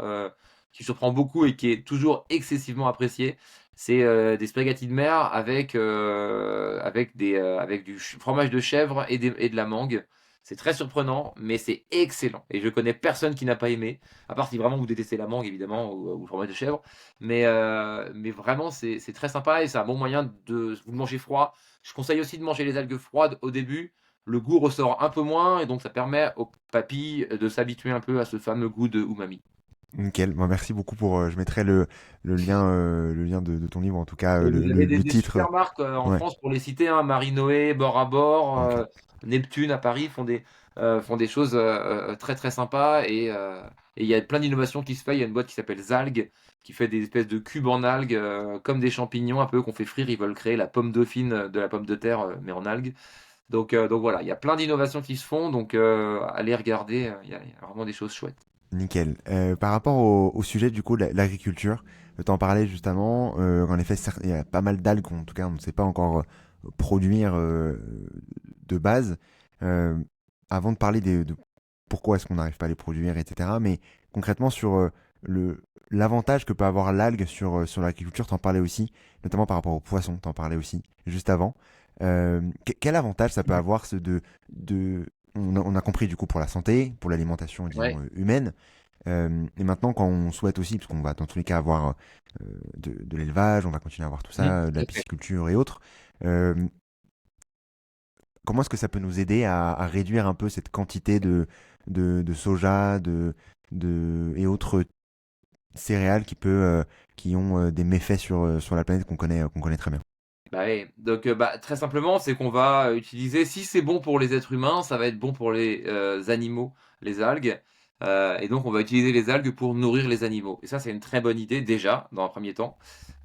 qui surprend beaucoup et qui est toujours excessivement appréciée. C'est des spaghettis de mer avec du fromage de chèvre et de la mangue. C'est très surprenant, mais c'est excellent. Et je connais personne qui n'a pas aimé, à part si vraiment vous détestez la mangue, évidemment, ou le fromage de chèvre. Mais vraiment, c'est très sympa et c'est un bon moyen de vous le manger froid. Je conseille aussi de manger les algues froides au début. Le goût ressort un peu moins et donc ça permet aux papilles de s'habituer un peu à ce fameux goût de umami. Nickel. Bon, merci beaucoup pour. Je mettrai le lien de ton livre, en tout cas, Et vous avez des, le des titre. super marques en Ouais. France pour les citer, hein, Marinoé, Bord à Bord, Ok. Neptune à Paris font des choses très très sympas et il y a plein d'innovations qui se fait. Il y a une boîte qui s'appelle Zalg qui fait des espèces de cubes en algues comme des champignons un peu qu'on fait frire. Ils veulent créer la pomme dauphine de la pomme de terre mais en algues. Donc voilà, il y a plein d'innovations qui se font, donc allez regarder, il y a vraiment des choses chouettes. Nickel. Par rapport au sujet du coup de l'agriculture, t'en parlais justement. En effet, il y a pas mal d'algues, en tout cas, on ne sait pas encore produire de base. Euh, Avant de parler de pourquoi est-ce qu'on n'arrive pas à les produire, etc. Mais concrètement sur le l'avantage que peut avoir l'algue sur l'agriculture, t'en parlais aussi, notamment par rapport aux poissons, t'en parlais aussi juste avant. Quel avantage ça peut avoir de on a compris du coup pour la santé, pour l'alimentation, disons, Ouais. humaine. Et maintenant, quand on souhaite aussi, parce qu'on va dans tous les cas avoir de l'élevage, on va continuer à avoir tout Mmh, ça, de tout la à fait. pisciculture et autres, euh, comment est-ce que ça peut nous aider à réduire un peu cette quantité de soja et autres céréales qui ont des méfaits sur la planète qu'on connaît très bien? Bah, oui, donc très simplement, c'est qu'on va utiliser si c'est bon pour les êtres humains, ça va être bon pour les, animaux, les algues, et donc on va utiliser les algues pour nourrir les animaux et ça, c'est une très bonne idée déjà, dans un premier temps.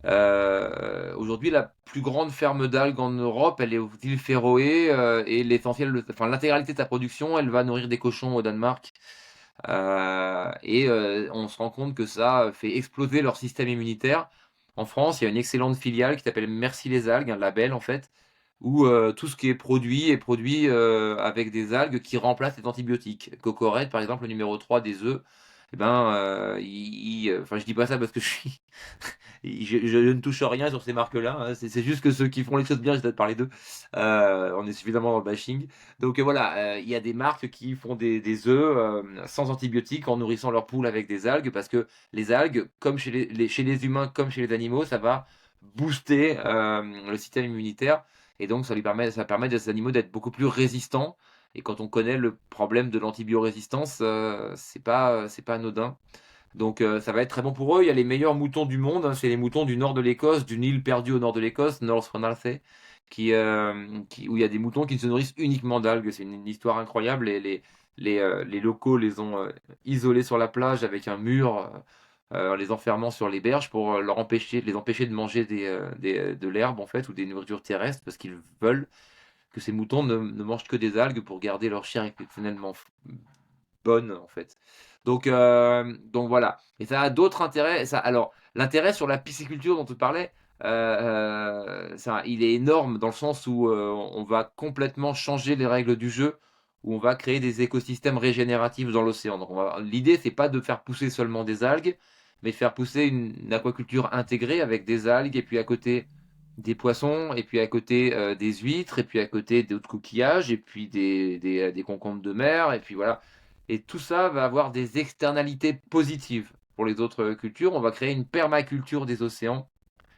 Aujourd'hui, la plus grande ferme d'algues en Europe, elle est aux îles Féroé, et l'intégralité de sa production, elle va nourrir des cochons au Danemark, et on se rend compte que ça fait exploser leur système immunitaire. En France, il y a une excellente filiale qui s'appelle Merci les algues, un label en fait, où tout ce qui est produit avec des algues qui remplacent les antibiotiques. Cocorette, par exemple, le numéro 3 des œufs, eh ben, enfin, je dis pas ça parce que je ne touche rien sur ces marques-là, hein. C'est juste que ceux qui font les choses bien, j'ai peut-être parler d'eux. On est suffisamment dans le bashing. Donc voilà, il y a des marques qui font des œufs sans antibiotiques en nourrissant leurs poules avec des algues parce que les algues, comme chez les humains comme chez les animaux, ça va booster le système immunitaire et donc ça permet à ces animaux d'être beaucoup plus résistants. Et quand on connaît le problème de l'antibiorésistance, c'est pas anodin. Donc ça va être très bon pour eux. Il y a les meilleurs moutons du monde, hein, c'est les moutons du nord de l'Écosse, d'une île perdue au nord de l'Écosse, North Lanarkshire, où il y a des moutons qui se nourrissent uniquement d'algues. C'est une histoire incroyable et les locaux les ont isolés sur la plage avec un mur, en les enfermant sur les berges pour les empêcher de manger de l'herbe en fait ou des nourritures terrestres parce qu'ils veulent que ces moutons ne mangent que des algues pour garder leur chair exceptionnellement bonne en fait. Donc voilà. Et ça a d'autres intérêts. Alors, l'intérêt sur la pisciculture dont tu parlais, il est énorme dans le sens où on va complètement changer les règles du jeu, où on va créer des écosystèmes régénératifs dans l'océan. L'idée, c'est pas de faire pousser seulement des algues, mais de faire pousser une aquaculture intégrée avec des algues, et puis à côté des poissons, et puis à côté des huîtres, et puis à côté d'autres coquillages, et puis des concombres de mer, et puis voilà. Et tout ça va avoir des externalités positives pour les autres cultures. On va créer une permaculture des océans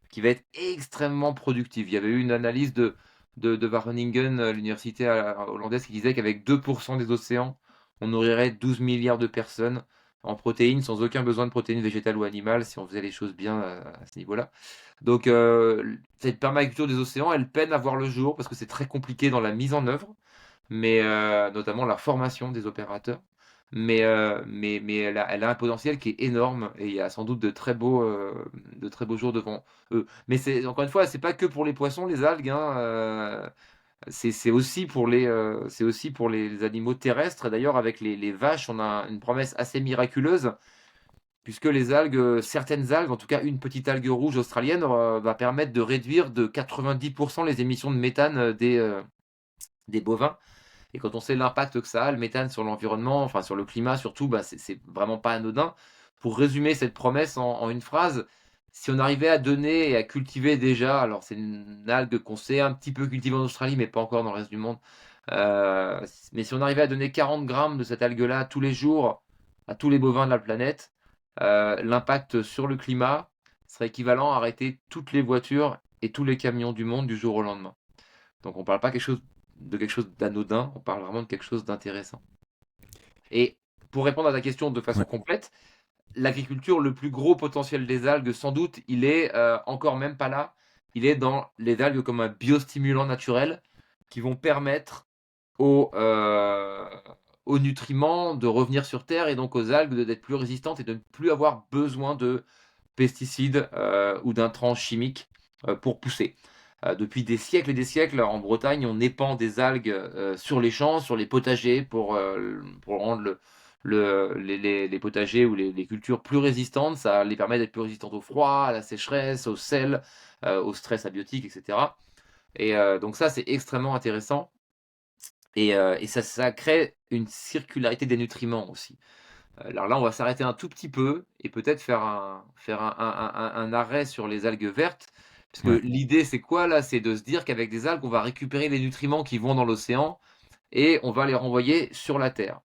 qui va être extrêmement productive. Il y avait eu une analyse de Wageningen, l'université hollandaise, qui disait qu'avec 2% des océans, on nourrirait 12 milliards de personnes en protéines, sans aucun besoin de protéines végétales ou animales, si on faisait les choses bien à ce niveau-là. Donc, cette permaculture des océans, elle peine à voir le jour parce que c'est très compliqué dans la mise en œuvre, mais notamment la formation des opérateurs. Mais elle a un potentiel qui est énorme et il y a sans doute de très beaux jours devant eux. Mais c'est encore une fois, c'est pas que pour les poissons, les algues, hein, c'est aussi pour les animaux terrestres. Et d'ailleurs, avec les vaches, on a une promesse assez miraculeuse, puisque les algues, certaines algues, en tout cas une petite algue rouge australienne, va permettre de réduire de 90% les émissions de méthane des bovins. Et quand on sait l'impact que ça a, le méthane sur l'environnement, enfin sur le climat surtout, bah, c'est vraiment pas anodin. Pour résumer cette promesse en une phrase, si on arrivait à donner et à cultiver déjà, alors c'est une algue qu'on sait un petit peu cultiver en Australie, mais pas encore dans le reste du monde. Mais si on arrivait à donner 40 grammes de cette algue-là tous les jours à tous les bovins de la planète, l'impact sur le climat serait équivalent à arrêter toutes les voitures et tous les camions du monde du jour au lendemain. Donc on parle pas de quelque chose d'anodin, on parle vraiment de quelque chose d'intéressant. Et pour répondre à ta question de façon Ouais. complète, l'agriculture, le plus gros potentiel des algues, sans doute, il est encore même pas là. Il est dans les algues comme un biostimulant naturel qui vont permettre aux, euh, aux nutriments de revenir sur Terre et donc aux algues d'être plus résistantes et de ne plus avoir besoin de pesticides ou d'intrants chimiques pour pousser. Depuis des siècles et des siècles, en Bretagne, on épand des algues sur les champs, sur les potagers, pour rendre les potagers ou les cultures plus résistantes. Ça les permet d'être plus résistantes au froid, à la sécheresse, au sel, au stress abiotique, etc. Et donc ça, c'est extrêmement intéressant. Et ça crée une circularité des nutriments aussi. Alors là, on va s'arrêter un tout petit peu et peut-être faire un arrêt sur les algues vertes. Parce que Ouais, l'idée, c'est quoi là? C'est de se dire qu'avec des algues, on va récupérer les nutriments qui vont dans l'océan et on va les renvoyer sur la Terre.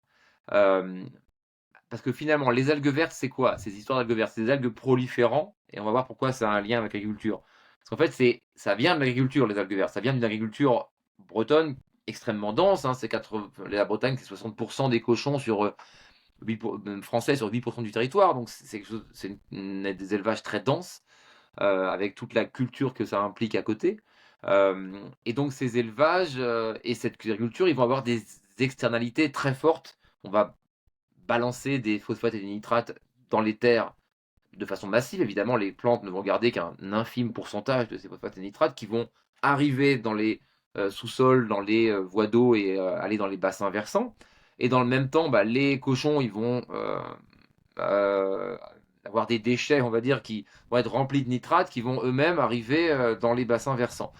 Euh, Parce que finalement, les algues vertes, c'est quoi? Ces histoires d'algues vertes, c'est des algues proliférants et on va voir pourquoi ça a un lien avec l'agriculture. Parce qu'en fait, ça vient de l'agriculture, les algues vertes. Ça vient d'une agriculture bretonne extrêmement dense, hein. La Bretagne, c'est 60% des cochons sur 8 français sur 8% du territoire, donc des élevages très denses, avec toute la culture que ça implique à côté. Et donc ces élevages et cette agriculture, ils vont avoir des externalités très fortes. On va balancer des phosphates et des nitrates dans les terres de façon massive. Évidemment, les plantes ne vont garder qu'un infime pourcentage de ces phosphates et nitrates qui vont arriver dans les sous-sols, dans les voies d'eau et aller dans les bassins versants. Et dans le même temps, bah, les cochons, ils vont euh, avoir des déchets, on va dire, qui vont être remplis de nitrates, qui vont eux-mêmes arriver dans les bassins versants.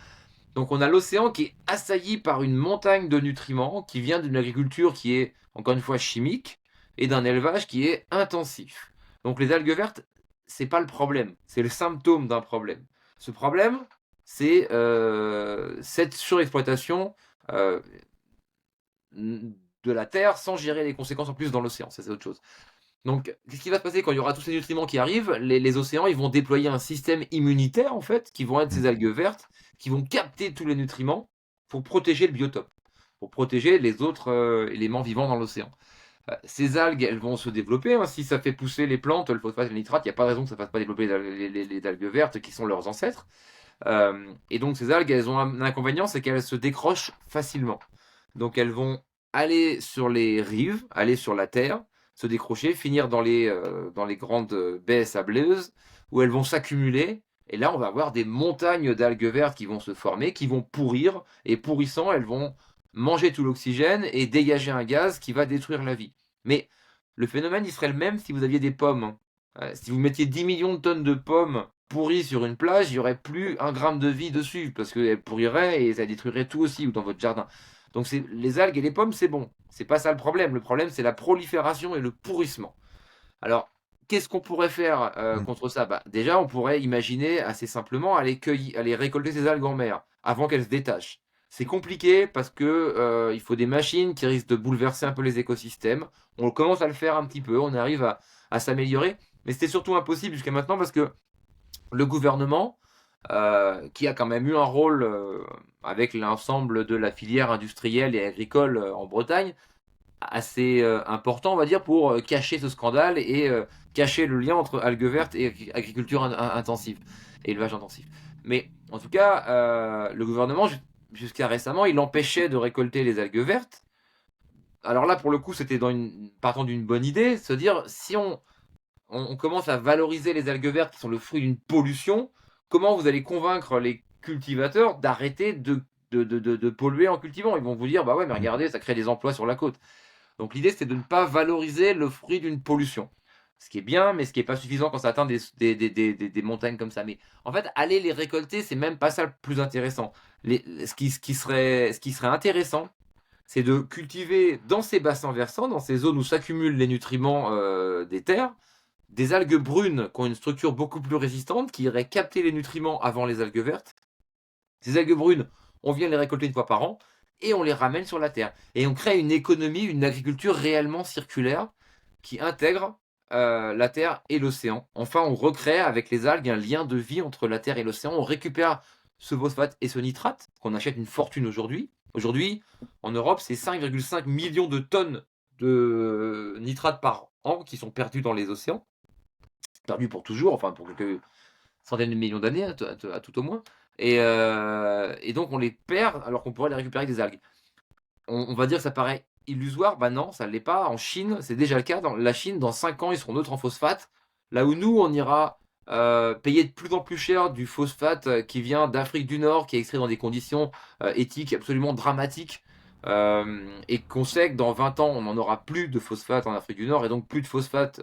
Donc on a l'océan qui est assailli par une montagne de nutriments qui vient d'une agriculture qui est, encore une fois, chimique et d'un élevage qui est intensif. Donc les algues vertes, c'est pas le problème, c'est le symptôme d'un problème. Ce problème, c'est cette surexploitation euh, de la terre sans gérer les conséquences en plus dans l'océan. Ça, c'est autre chose. Donc, qu'est-ce qui va se passer quand il y aura tous ces nutriments qui arrivent? Les océans, ils vont déployer un système immunitaire, en fait, qui vont être mm, ces algues vertes, qui vont capter tous les nutriments pour protéger le biotope, pour protéger les autres éléments vivants dans l'océan. Ces algues, elles vont se développer, hein. Si ça fait pousser les plantes, le phosphate et le nitrate, il n'y a pas de raison que ça ne fasse pas développer les algues vertes qui sont leurs ancêtres. Et donc, ces algues, elles ont un inconvénient, c'est qu'elles se décrochent facilement. Donc, elles vont aller sur les rives, aller sur la terre, se décrocher, finir dans les grandes baies sableuses, où elles vont s'accumuler. Et là, on va avoir des montagnes d'algues vertes qui vont se former, qui vont pourrir, et pourrissant, elles vont manger tout l'oxygène et dégager un gaz qui va détruire la vie. Mais le phénomène, il serait le même si vous aviez des pommes, hein. Si vous mettiez 10 millions de tonnes de pommes pourries sur une plage, il n'y aurait plus un gramme de vie dessus, parce qu'elles pourriraient et ça détruirait tout aussi, ou dans votre jardin. Donc les algues et les pommes, c'est bon. C'est pas ça le problème. Le problème, c'est la prolifération et le pourrissement. Alors, qu'est-ce qu'on pourrait faire mm. contre ça? Bah, déjà, on pourrait imaginer assez simplement aller récolter ces algues en mer avant qu'elles se détachent. C'est compliqué parce que il faut des machines qui risquent de bouleverser un peu les écosystèmes. On commence à le faire un petit peu, on arrive à s'améliorer, mais c'était surtout impossible jusqu'à maintenant parce que le gouvernement, qui a quand même eu un rôle avec l'ensemble de la filière industrielle et agricole en Bretagne, assez important, on va dire, pour cacher ce scandale et cacher le lien entre algues vertes et agriculture intensive, et élevage intensif. Mais en tout cas, le gouvernement, jusqu'à récemment, il empêchait de récolter les algues vertes. Alors là, pour le coup, c'était partant d'une bonne idée, se dire, si on commence à valoriser les algues vertes qui sont le fruit d'une pollution, comment vous allez convaincre les cultivateurs d'arrêter de polluer en cultivant? Ils vont vous dire, bah ouais, mais Mm. regardez, ça crée des emplois sur la côte. Donc l'idée, c'était de ne pas valoriser le fruit d'une pollution. Ce qui est bien, mais ce qui n'est pas suffisant quand ça atteint des montagnes comme ça. Mais en fait, aller les récolter, c'est même pas ça le plus intéressant. Ce qui serait intéressant, c'est de cultiver dans ces bassins versants, dans ces zones où s'accumulent les nutriments des terres, des algues brunes qui ont une structure beaucoup plus résistante, qui iraient capter les nutriments avant les algues vertes. Ces algues brunes, on vient les récolter une fois par an et on les ramène sur la terre. Et on crée une économie, une agriculture réellement circulaire qui intègre la terre et l'océan. Enfin, on recrée avec les algues un lien de vie entre la terre et l'océan. On récupère ce phosphate et ce nitrate qu'on achète une fortune aujourd'hui. Aujourd'hui, en Europe, c'est 5,5 millions de tonnes de nitrate par an qui sont perdus dans les océans. Perdus pour toujours, enfin pour quelques centaines de millions d'années à tout au moins. Et donc on les perd alors qu'on pourrait les récupérer avec des algues. On va dire que ça paraît illusoire, bah non, ça ne l'est pas. En Chine, c'est déjà le cas. Dans la Chine, dans 5 ans, ils seront neutres en phosphate. Là où nous, on ira payer de plus en plus cher du phosphate qui vient d'Afrique du Nord, qui est extrait dans des conditions éthiques absolument dramatiques. Et qu'on sait que dans 20 ans, on n'en aura plus de phosphate en Afrique du Nord, et donc plus de phosphate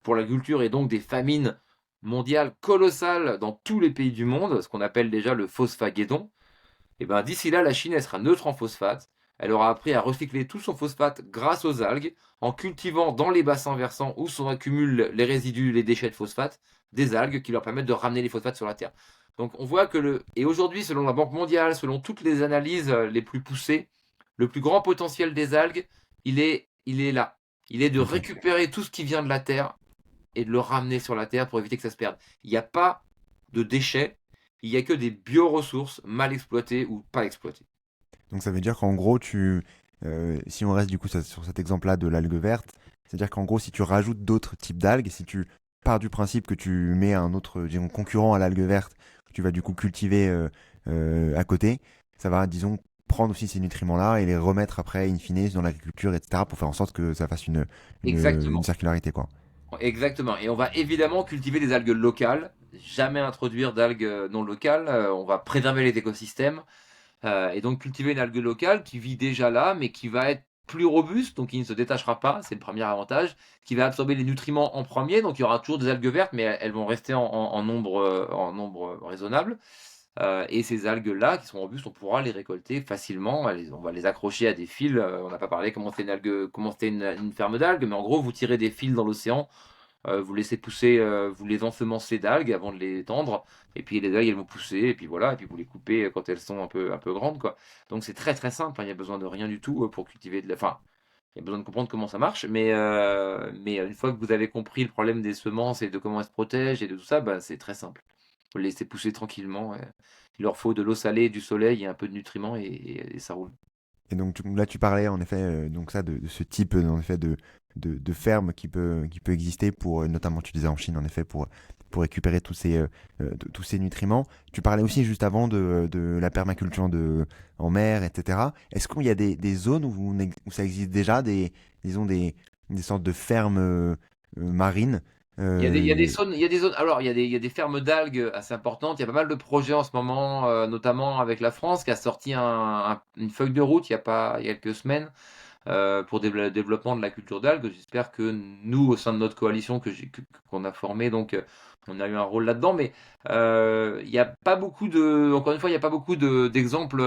pour l'agriculture, et donc des famines mondiales colossales dans tous les pays du monde, ce qu'on appelle déjà le phosphaguédon. Et ben d'ici là, la Chine, elle sera neutre en phosphate. Elle aura appris à recycler tout son phosphate grâce aux algues, en cultivant dans les bassins versants où s'accumulent les résidus, les déchets de phosphate, des algues qui leur permettent de ramener les phosphates sur la Terre. Donc on voit que Et aujourd'hui, selon la Banque mondiale, selon toutes les analyses les plus poussées, le plus grand potentiel des algues, il est là. Il est de Ok. récupérer tout ce qui vient de la Terre et de le ramener sur la Terre pour éviter que ça se perde. Il n'y a pas de déchets, il n'y a que des bioressources mal exploitées ou pas exploitées. Donc ça veut dire qu'en gros, si on reste du coup sur cet exemple-là de l'algue verte, c'est-à-dire qu'en gros, si tu rajoutes d'autres types d'algues, si tu pars du principe que tu mets un autre, disons, concurrent à l'algue verte, que tu vas du coup cultiver à côté, ça va, disons, prendre aussi ces nutriments-là et les remettre après, in fine, dans l'agriculture, etc., pour faire en sorte que ça fasse une Exactement. circularité, quoi. Exactement. Et on va évidemment cultiver des algues locales, jamais introduire d'algues non locales. On va préserver les écosystèmes. Et donc cultiver une algue locale qui vit déjà là, mais qui va être plus robuste, donc qui ne se détachera pas, c'est le premier avantage, qui va absorber les nutriments en premier, donc il y aura toujours des algues vertes, mais elles vont rester en nombre raisonnable. Et ces algues-là, qui sont robustes, on pourra les récolter facilement. On va les accrocher à des fils. On n'a pas parlé comment c'était une ferme d'algues, mais en gros, vous tirez des fils dans l'océan, vous laissez pousser, vous les ensemencez d'algues avant de les tendre, et puis les algues elles vont pousser, et puis voilà, et puis vous les coupez quand elles sont un peu grandes, quoi. Donc c'est très très simple, hein, il n'y a besoin de rien du tout pour cultiver Enfin, il y a besoin de comprendre comment ça marche, mais une fois que vous avez compris le problème des semences et de comment elles se protègent et de tout ça, bah, c'est très simple. Vous les laissez pousser tranquillement. Il leur faut de l'eau salée, du soleil et un peu de nutriments, et ça roule. Et donc là, tu parlais en effet donc ça de ce type en effet de ferme qui peut exister pour notamment tu disais en Chine en effet pour récupérer tous ces nutriments. Tu parlais aussi juste avant de la permaculture en mer, etc. Est-ce qu'il y a des zones où ça existe déjà disons des sortes de fermes marines Il y a des zones, alors il y a des fermes d'algues assez importantes. Il y a pas mal de projets en ce moment, notamment avec la France, qui a sorti une feuille de route il y a quelques semaines, pour le développement de la culture d'algues. J'espère que nous, au sein de notre coalition qu'on a formée, donc on a eu un rôle là-dedans. Mais il n'y a pas beaucoup encore une fois, il n'y a pas beaucoup d'exemples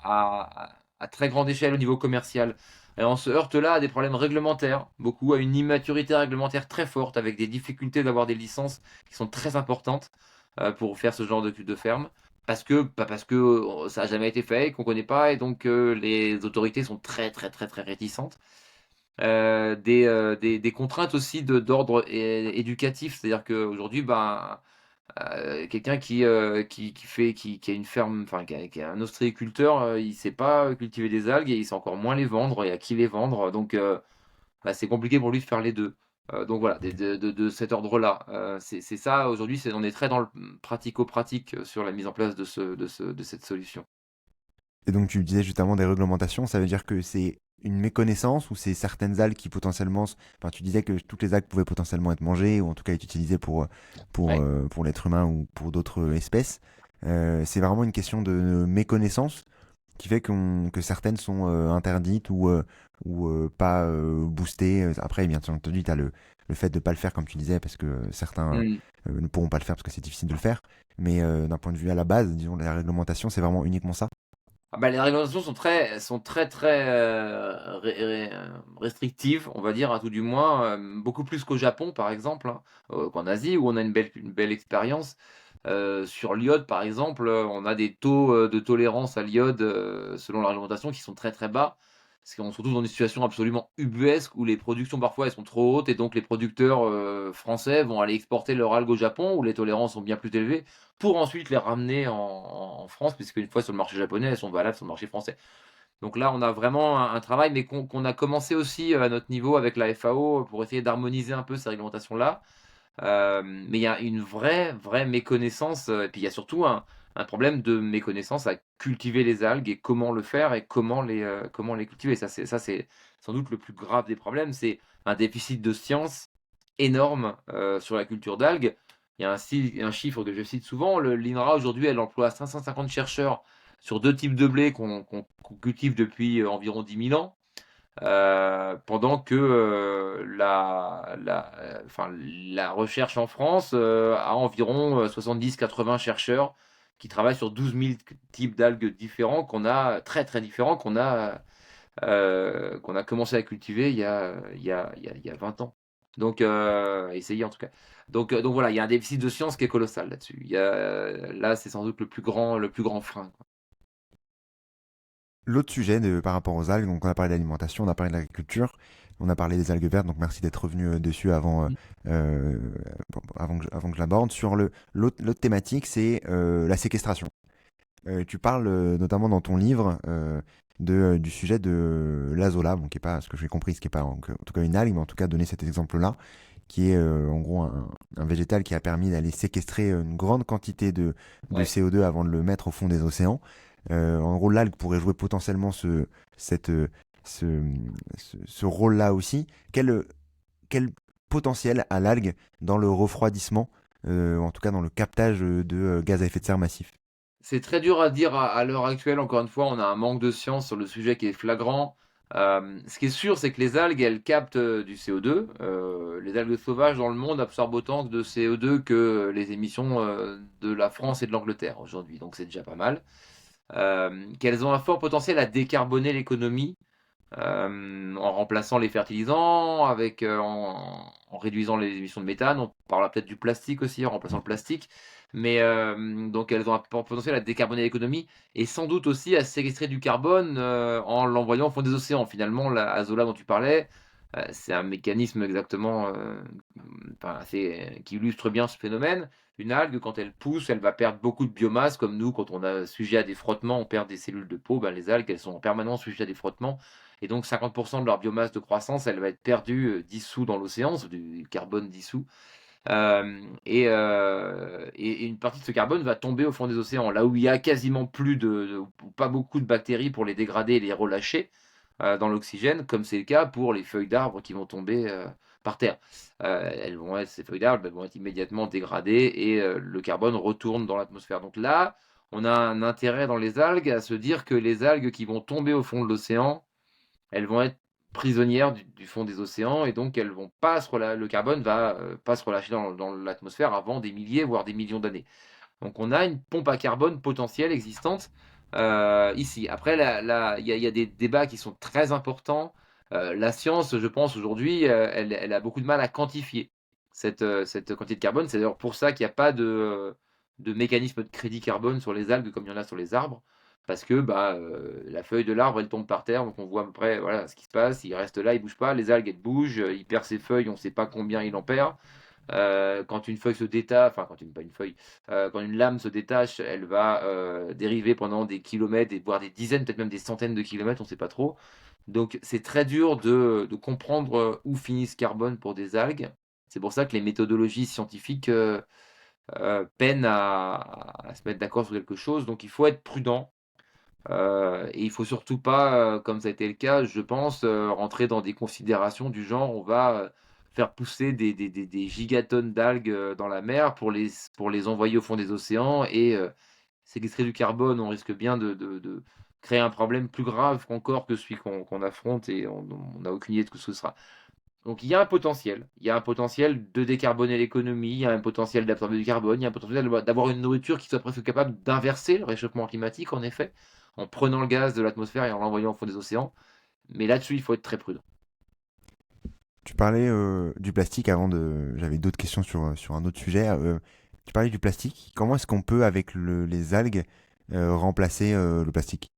à très grande échelle au niveau commercial. Et on se heurte là à des problèmes réglementaires, beaucoup à une immaturité réglementaire très forte, avec des difficultés d'avoir des licences qui sont très importantes pour faire ce genre de ferme. Parce que ça n'a jamais été fait, qu'on ne connaît pas, et donc les autorités sont très très très très réticentes. Des contraintes aussi d'ordre éducatif, c'est-à-dire qu'aujourd'hui, ben, quelqu'un qui a une ferme, enfin qui est un ostréiculteur, il sait pas cultiver des algues, et il sait encore moins les vendre et à qui les vendre. Donc bah, c'est compliqué pour lui de faire les deux. Donc voilà, de cet ordre-là. C'est ça aujourd'hui, on est très dans le pratico-pratique sur la mise en place de cette solution. et donc tu disais justement des réglementations, ça veut dire que c'est une méconnaissance ou c'est certaines algues qui potentiellement, enfin tu disais que toutes les algues pouvaient potentiellement être mangées ou en tout cas être utilisées Ouais. pour l'être humain ou pour d'autres espèces. C'est vraiment une question de méconnaissance qui fait que certaines sont interdites ou pas boostées. Après, bien entendu, tu as le fait de ne pas le faire comme tu disais parce que certains Mm. ne pourront pas le faire parce que c'est difficile de le faire. Mais d'un point de vue à la base, disons, la réglementation, c'est vraiment uniquement ça. Ah bah, les réglementations sont très très restrictives, on va dire, à tout du moins, beaucoup plus qu'au Japon, par exemple, hein, qu'en Asie, où on a une belle expérience. Sur l'iode, par exemple, on a des taux de tolérance à l'iode, selon la réglementation, qui sont très très bas. Parce qu'on se retrouve dans une situation absolument ubuesque où les productions parfois elles sont trop hautes, et donc les producteurs français vont aller exporter leurs algues au Japon où les tolérances sont bien plus élevées, pour ensuite les ramener en France, puisque une fois sur le marché japonais, elles sont valables sur le marché français. Donc là, on a vraiment un travail, mais qu'on a commencé aussi à notre niveau avec la FAO pour essayer d'harmoniser un peu ces réglementations-là. Mais il y a une vraie méconnaissance, et puis il y a surtout un problème de méconnaissance à cultiver les algues et comment le faire et comment les cultiver. Ça, c'est sans doute le plus grave des problèmes. C'est un déficit de science énorme sur la culture d'algues. Il y a un chiffre que je cite souvent, l'INRA aujourd'hui, elle emploie 550 chercheurs sur 2 types de blé qu'on cultive depuis environ 10 000 ans. Pendant que la recherche en France a environ 70-80 chercheurs qui travaillent sur 12 000 types d'algues différents très très différents qu'on a commencé à cultiver il y a 20 ans. Donc, essayer en tout cas. Donc voilà, il y a un déficit de science qui est colossal là-dessus. Là, c'est sans doute le plus grand frein, quoi. L'autre sujet par rapport aux algues, donc on a parlé d'alimentation, on a parlé de l'agriculture, on a parlé des algues vertes, donc merci d'être revenu dessus euh, avant que je l'aborde. Sur l'autre thématique, c'est la séquestration. Tu parles notamment dans ton livre du sujet de l'azola, bon, qui est pas, ce que j'ai compris, ce qui est pas en tout cas une algue, mais en tout cas donner cet exemple-là, qui est en gros un végétal qui a permis d'aller séquestrer une grande quantité de Ouais. CO2 avant de le mettre au fond des océans. En gros, l'algue pourrait jouer potentiellement cette, ce, ce rôle-là aussi. Quel potentiel a l'algue dans le refroidissement, en tout cas dans le captage de gaz à effet de serre massif? C'est très dur à dire à l'heure actuelle. Encore une fois, on a un manque de science sur le sujet qui est flagrant. Ce qui est sûr, c'est que les algues, elles captent du CO2. Les algues sauvages dans le monde absorbent autant de CO2 que les émissions de la France et de l'Angleterre aujourd'hui. Donc c'est déjà pas mal. Qu'elles ont un fort potentiel à décarboner l'économie en remplaçant les fertilisants, en réduisant les émissions de méthane. On parlera peut-être du plastique aussi, en remplaçant le plastique. Mais donc elles ont un potentiel à décarboner l'économie et sans doute aussi à séquestrer du carbone en l'envoyant au fond des océans. Finalement, la Azola dont tu parlais, c'est un mécanisme exactement qui illustre bien ce phénomène. Une algue, quand elle pousse, elle va perdre beaucoup de biomasse, comme nous, quand on a sujet à des frottements, on perd des cellules de peau. Ben, les algues, elles sont en permanence sujet à des frottements. Et donc 50% de leur biomasse de croissance, elle va être perdue, dissous dans l'océan, c'est du carbone dissous. Et une partie de ce carbone va tomber au fond des océans, là où il y a quasiment plus ou pas beaucoup de bactéries pour les dégrader et les relâcher dans l'oxygène, comme c'est le cas pour les feuilles d'arbres qui vont tomber par terre. Ces feuilles d'arbres elles vont être immédiatement dégradées et le carbone retourne dans l'atmosphère. Donc là, on a un intérêt dans les algues à se dire que les algues qui vont tomber au fond de l'océan, elles vont être prisonnières du fond des océans et donc elles vont pas le carbone va pas se relâcher dans l'atmosphère avant des milliers, voire des millions d'années. Donc on a une pompe à carbone potentielle existante ici. Après, il y a des débats qui sont très importants. La science, je pense, aujourd'hui, elle a beaucoup de mal à quantifier cette quantité de carbone. C'est d'ailleurs pour ça qu'il n'y a pas de mécanisme de crédit carbone sur les algues comme il y en a sur les arbres. Parce que la feuille de l'arbre, elle tombe par terre, donc on voit à peu près voilà, ce qui se passe. Il reste là, il ne bouge pas. Les algues, elles bougent. Il perd ses feuilles, on ne sait pas combien il en perd. Quand une feuille se détache, enfin pas une feuille, quand une lame se détache, elle va dériver pendant des kilomètres, voire des dizaines, peut-être même des centaines de kilomètres, on ne sait pas trop. Donc c'est très dur de comprendre où finit ce carbone pour des algues. C'est pour ça que les méthodologies scientifiques peinent à se mettre d'accord sur quelque chose. Donc il faut être prudent. Et il faut surtout pas, comme ça a été le cas, je pense, rentrer dans des considérations du genre, on va faire pousser des gigatonnes d'algues dans la mer pour les envoyer au fond des océans et séquestrer du carbone. On risque bien de créer un problème plus grave encore que celui qu'on affronte et on n'a aucune idée de ce que ce sera. Donc il y a un potentiel. Il y a un potentiel de décarboner l'économie, il y a un potentiel d'absorber du carbone, il y a un potentiel d'avoir une nourriture qui soit presque capable d'inverser le réchauffement climatique, en effet, en prenant le gaz de l'atmosphère et en l'envoyant au fond des océans. Mais là-dessus, il faut être très prudent. Tu parlais du plastique avant J'avais d'autres questions sur un autre sujet. Tu parlais du plastique. Comment est-ce qu'on peut, avec les algues, remplacer le plastique?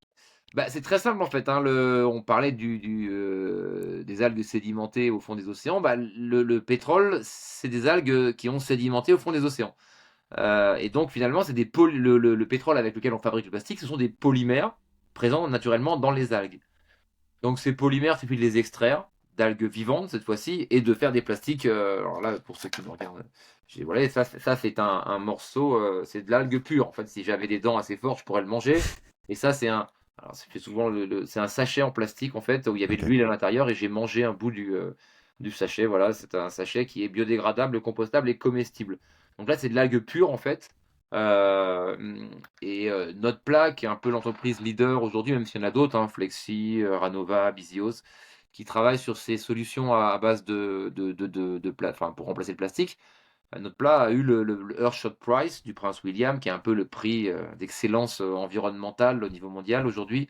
C'est très simple en fait, hein. On parlait des algues sédimentées au fond des océans. Le pétrole, c'est des algues qui ont sédimenté au fond des océans. Et donc finalement, c'est le pétrole avec lequel on fabrique le plastique, ce sont des polymères présents naturellement dans les algues. Donc ces polymères, il suffit de les extraire d'algues vivantes cette fois-ci et de faire des plastiques. Alors là, pour ceux qui me regardent, voilà, ça c'est un morceau, c'est de l'algue pure. En fait, si j'avais des dents assez fortes, je pourrais le manger. Et ça, alors c'est souvent c'est un sachet en plastique en fait où il y avait de Ok. l'huile à l'intérieur et j'ai mangé un bout du sachet. Voilà, c'est un sachet qui est biodégradable, compostable et comestible. Donc là, c'est de l'algue pure en fait. Et notre plat, qui est un peu l'entreprise leader aujourd'hui, même s'il y en a d'autres, hein, Flexi, Ranova, Bizios, qui travaillent sur ces solutions à base enfin, pour remplacer le plastique. Notre plat a eu le Earthshot Prize du prince William, qui est un peu le prix d'excellence environnementale au niveau mondial aujourd'hui,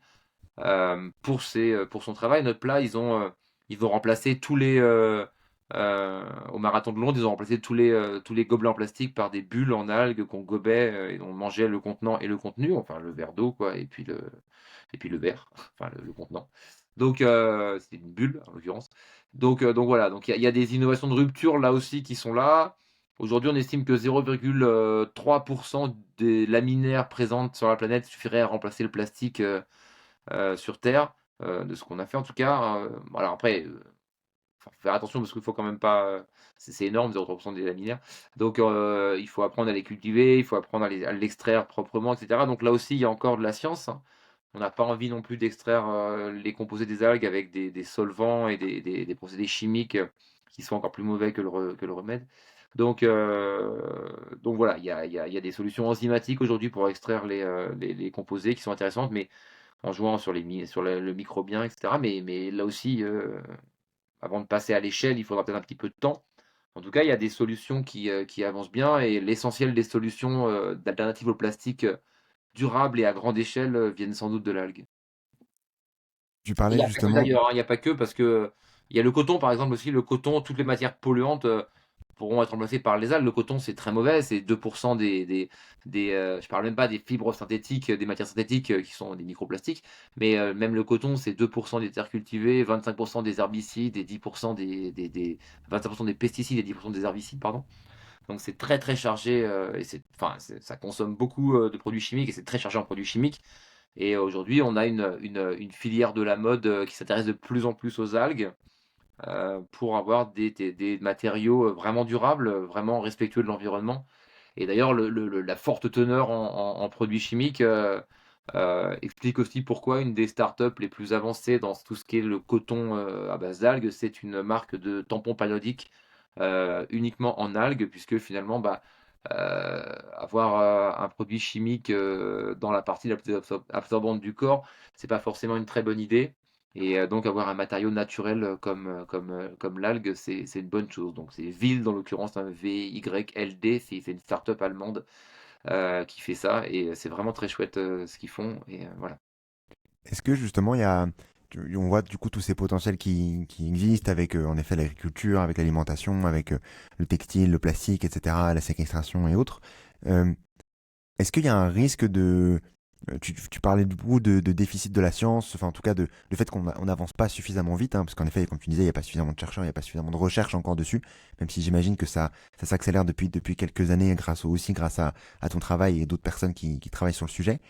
pour son travail. Notre plat, ils ont remplacé au marathon de Londres, ils ont remplacé tous les gobelets en plastique par des bulles en algues qu'on gobait et on mangeait le contenant et le contenu, enfin le verre d'eau, quoi, et puis le verre, enfin le contenant. Donc, c'est une bulle en l'occurrence. Donc voilà, donc il y a des innovations de rupture là aussi qui sont là. Aujourd'hui, on estime que 0,3% des laminaires présentes sur la planète suffirait à remplacer le plastique sur Terre, de ce qu'on a fait en tout cas. Voilà, après, faut faire attention parce qu'il faut quand même pas. C'est énorme, 0,3% des laminaires. Donc il faut apprendre à les cultiver, il faut apprendre à l'extraire proprement, etc. Donc là aussi, il y a encore de la science, hein. On n'a pas envie non plus d'extraire les composés des algues avec des solvants et des procédés chimiques qui sont encore plus mauvais que que le remède. Donc, donc voilà, il y a des solutions enzymatiques aujourd'hui pour extraire les composés qui sont intéressantes, mais en jouant sur, sur le microbien, etc. Mais là aussi, avant de passer à l'échelle, il faudra peut-être un petit peu de temps. En tout cas, il y a des solutions qui avancent bien et l'essentiel des solutions d'alternatives au plastique durables et à grande échelle viennent sans doute de l'algue. Tu Il parlais n'y a pas que justement. d'ailleurs, hein, il n'y a pas que parce que il y a le coton par exemple aussi. Le coton, toutes les matières polluantes pourront être remplacées par les algues. Le coton, c'est très mauvais, c'est 2% je parle même pas des fibres synthétiques, des matières synthétiques qui sont des microplastiques, mais même le coton, c'est 2% des terres cultivées, 25% des herbicides et 10% 25% des pesticides et 10% des herbicides, pardon. Donc c'est très très chargé et enfin, ça consomme beaucoup de produits chimiques et c'est très chargé en produits chimiques. Et aujourd'hui, on a une filière de la mode qui s'intéresse de plus en plus aux algues pour avoir des matériaux vraiment durables, vraiment respectueux de l'environnement. Et d'ailleurs, la forte teneur en produits chimiques explique aussi pourquoi une des startups les plus avancées dans tout ce qui est le coton à base d'algues, c'est une marque de tampons périodiques uniquement en algues, puisque finalement, bah, avoir un produit chimique dans la partie la plus absorbante du corps, c'est pas forcément une très bonne idée. Et donc avoir un matériau naturel comme l'algue, c'est une bonne chose. Donc c'est Wild, dans l'occurrence, un VYLD, c'est une start-up allemande qui fait ça. Et c'est vraiment très chouette ce qu'ils font. Et voilà. Est-ce que justement on voit du coup tous ces potentiels qui existent avec en effet l'agriculture, avec l'alimentation, avec le textile, le plastique, etc., la séquestration et autres. Euh, Est-ce qu'il y a un risque de tu parlais du coup de déficit de la science, enfin en tout cas de le fait on n'avance pas suffisamment vite, hein, parce qu'en effet, comme tu disais, il n'y a pas suffisamment de chercheurs, il n'y a pas suffisamment de recherche encore dessus, même si j'imagine que ça s'accélère depuis quelques années aussi grâce à ton travail et d'autres personnes qui travaillent sur le sujet.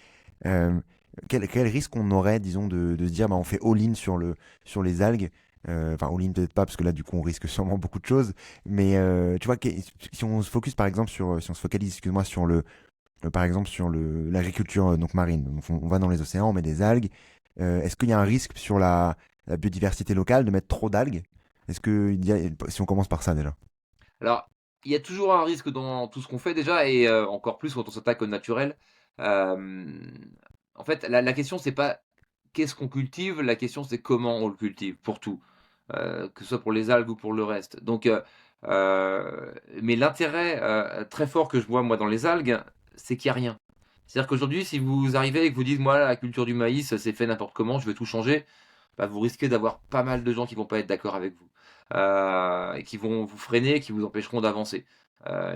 Euh, quel risque on aurait, disons, de se dire, bah, on fait all-in sur les algues. Enfin, all-in peut-être pas, parce que là, du coup, on risque sûrement beaucoup de choses. Mais tu vois, si on se focus, par exemple, si on se focalise, excuse-moi, sur par exemple, sur l'agriculture donc marine. Donc, on va dans les océans, on met des algues. Est-ce qu'il y a un risque sur la biodiversité locale de mettre trop d'algues? Est-ce que si on commence par ça déjà? Alors, il y a toujours un risque dans tout ce qu'on fait déjà, et encore plus quand on s'attaque au naturel. En fait, la question, c'est pas qu'est-ce qu'on cultive, la question, c'est comment on le cultive, pour tout, que ce soit pour les algues ou pour le reste. Donc, mais l'intérêt très fort que je vois, moi, dans les algues, c'est qu'il n'y a rien. C'est-à-dire qu'aujourd'hui, si vous arrivez et que vous dites, moi, la culture du maïs, c'est fait n'importe comment, je veux tout changer, bah, vous risquez d'avoir pas mal de gens qui vont pas être d'accord avec vous et qui vont vous freiner, qui vous empêcheront d'avancer.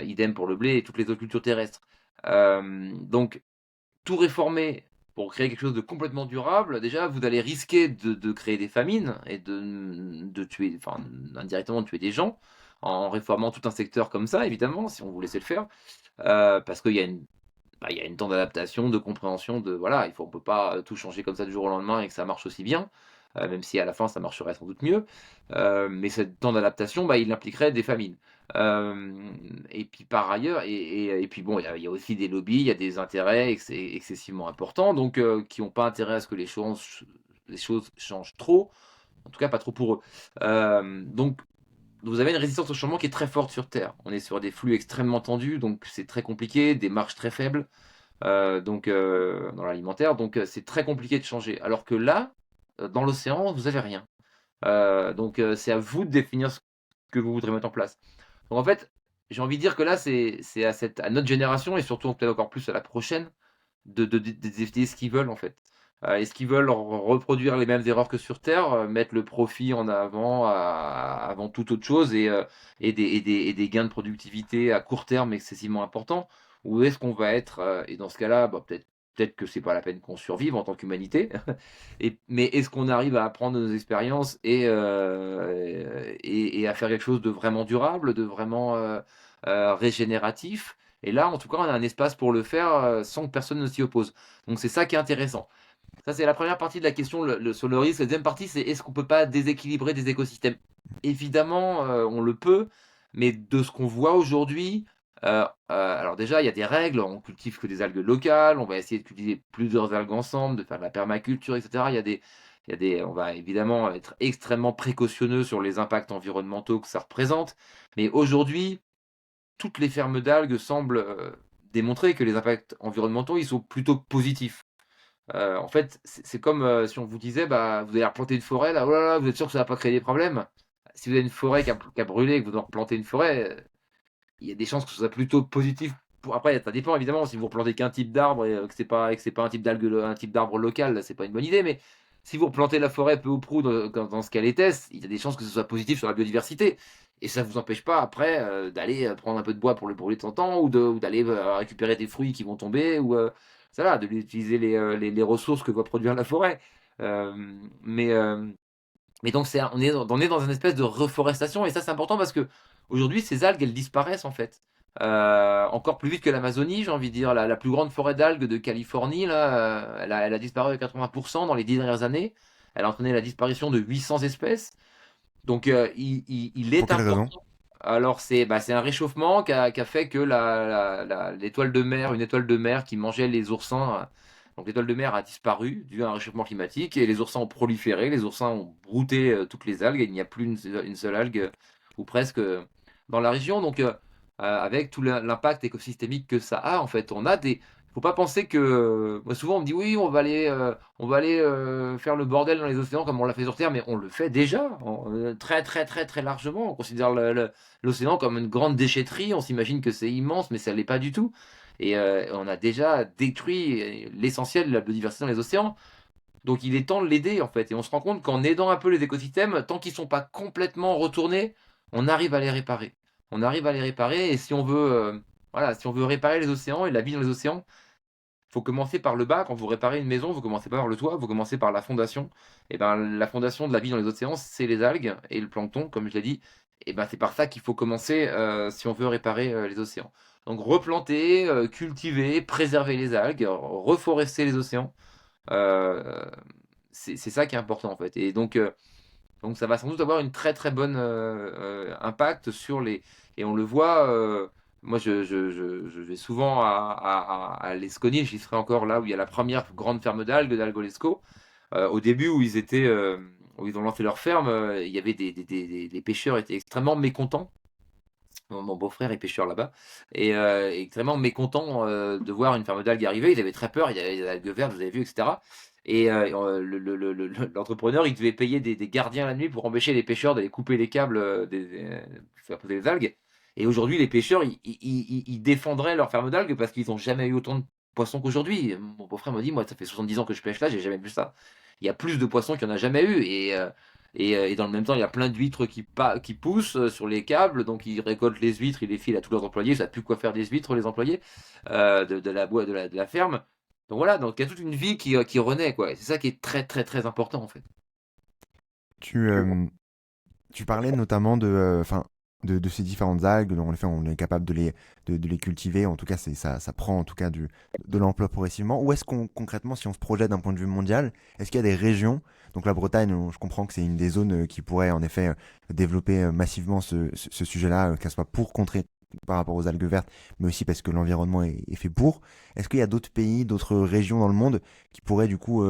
Idem pour le blé et toutes les autres cultures terrestres. Donc, tout réformer pour créer quelque chose de complètement durable, déjà, vous allez risquer de créer des famines et de tuer, enfin, indirectement de tuer des gens en réformant tout un secteur comme ça, évidemment, si on vous laissait le faire, parce qu'il y a il y a une temps d'adaptation, de compréhension, voilà, on peut pas tout changer comme ça du jour au lendemain et que ça marche aussi bien, même si à la fin ça marcherait sans doute mieux. Mais ce temps d'adaptation, bah, il impliquerait des famines. Et puis par ailleurs, et puis bon, il y a aussi des lobbies, il y a des intérêts excessivement importants, donc qui n'ont pas intérêt à ce que les choses changent trop, en tout cas pas trop pour eux. Donc vous avez une résistance au changement qui est très forte sur Terre. On est sur des flux extrêmement tendus, donc c'est très compliqué, des marges très faibles, dans l'alimentaire, donc c'est très compliqué de changer. Alors que là, dans l'océan, vous avez rien. C'est à vous de définir ce que vous voudrez mettre en place. Donc en fait, j'ai envie de dire que là, c'est à notre génération et surtout peut-être encore plus à la prochaine de décider ce qu'ils veulent en fait. Est-ce qu'ils veulent reproduire les mêmes erreurs que sur Terre, mettre le profit en avant avant toute autre chose et des gains de productivité à court terme excessivement importants? Ou est-ce qu'on va être, et dans ce cas-là, bah, peut-être que c'est pas la peine qu'on survive en tant qu'humanité, mais est-ce qu'on arrive à apprendre nos expériences et à faire quelque chose de vraiment durable, de vraiment régénératif? Et là, en tout cas, on a un espace pour le faire sans que personne ne s'y oppose. Donc c'est ça qui est intéressant. Ça, c'est la première partie de la question sur le risque. La deuxième partie, c'est est-ce qu'on peut pas déséquilibrer des écosystèmes? Évidemment, on le peut, mais de ce qu'on voit aujourd'hui, alors déjà, il y a des règles. On cultive que des algues locales. On va essayer de cultiver plusieurs algues ensemble, de faire de la permaculture, etc. On va évidemment être extrêmement précautionneux sur les impacts environnementaux que ça représente. Mais aujourd'hui, toutes les fermes d'algues semblent démontrer que les impacts environnementaux, ils sont plutôt positifs. En fait, c'est comme si on vous disait, bah, vous allez replanter une forêt, là, oh là là, vous êtes sûr que ça va pas créer des problèmes? Si vous avez une forêt qui a brûlé et que vous en replantez une forêt, il y a des chances que ce soit plutôt positif. Après, ça dépend évidemment. Si vous replantez qu'un type d'arbre et que c'est pas un type d'algue, un type d'arbre local, là, c'est pas une bonne idée. Mais si vous replantez la forêt peu ou prou dans ce qu'elle était, il y a des chances que ce soit positif sur la biodiversité. Et ça vous empêche pas après d'aller prendre un peu de bois pour le brûler de temps en temps ou d'aller récupérer des fruits qui vont tomber ça va, d'utiliser les ressources que va produire la forêt. Euh, mais euh, mais donc on est dans une espèce de reforestation et ça c'est important parce que aujourd'hui ces algues elles disparaissent en fait. Encore plus vite que l'Amazonie, j'ai envie de dire. La plus grande forêt d'algues de Californie, là, elle a disparu à 80% dans les 10 dernières années. Elle a entraîné la disparition de 800 espèces. Donc il Pour est quelle raison? important. Alors c'est un réchauffement qui a fait que l'étoile de mer, une étoile de mer qui mangeait les oursins, donc l'étoile de mer a disparu dû à un réchauffement climatique et les oursins ont proliféré, les oursins ont brouté toutes les algues et il n'y a plus une seule algue ou presque dans la région. Donc avec tout l'impact écosystémique que ça a, en fait, faut pas penser que. Moi, souvent, on me dit oui, on va aller faire le bordel dans les océans comme on l'a fait sur Terre, mais on le fait déjà, très, très, très, très largement. On considère l'océan comme une grande déchetterie. On s'imagine que c'est immense, mais ça l'est pas du tout. Et on a déjà détruit l'essentiel de la biodiversité dans les océans. Donc, il est temps de l'aider, en fait. Et on se rend compte qu'en aidant un peu les écosystèmes, tant qu'ils sont pas complètement retournés, on arrive à les réparer. On arrive à les réparer. Et voilà, si on veut réparer les océans et la vie dans les océans, faut commencer par le bas. Quand vous réparez une maison, vous commencez pas par le toit, vous commencez par la fondation. Et ben, la fondation de la vie dans les océans, c'est les algues et le plancton, comme je l'ai dit. Et ben, c'est par ça qu'il faut commencer si on veut réparer les océans. Donc, replanter, cultiver, préserver les algues, reforester les océans. Euh, c'est ça qui est important en fait. Et donc ça va sans doute avoir une très très bonne impact sur les. Et on le voit. Moi, je vais souvent à l'Esconi, j'y serai encore là où il y a la première grande ferme d'Algolesco. Au début où ils ont lancé leur ferme, il y avait les pêcheurs étaient extrêmement mécontents. Mon beau-frère est pêcheur là-bas et extrêmement mécontent de voir une ferme d'algues arriver. Ils avaient très peur. Il y avait des algues vertes, vous avez vu, etc. Et l'entrepreneur, il devait payer des gardiens la nuit pour empêcher les pêcheurs d'aller couper les câbles pour faire poser les algues. Et aujourd'hui, les pêcheurs, ils défendraient leur ferme d'algues parce qu'ils n'ont jamais eu autant de poissons qu'aujourd'hui. Mon beau-frère me dit, moi, ça fait 70 ans que je pêche là, j'ai jamais vu ça. Il y a plus de poissons qu'il n'y en a jamais eu. Et dans le même temps, il y a plein d'huîtres qui poussent sur les câbles, donc ils récoltent les huîtres, ils les filent à tous leurs employés, ça n'a plus quoi faire des huîtres, les employés de la ferme. Donc voilà, donc il y a toute une vie qui renaît, quoi. Et c'est ça qui est très très très important en fait. Tu, euh, Tu parlais notamment de ces différentes algues, dont en effet on est capable de les cultiver, en tout cas ça prend en tout cas de l'emploi progressivement. Où est-ce qu'on concrètement, si on se projette d'un point de vue mondial, est-ce qu'il y a des régions, donc la Bretagne, je comprends que c'est une des zones qui pourrait en effet développer massivement ce sujet-là, qu'elle soit pour contrer par rapport aux algues vertes, mais aussi parce que l'environnement est fait pour. Est-ce qu'il y a d'autres pays, d'autres régions dans le monde qui pourraient du coup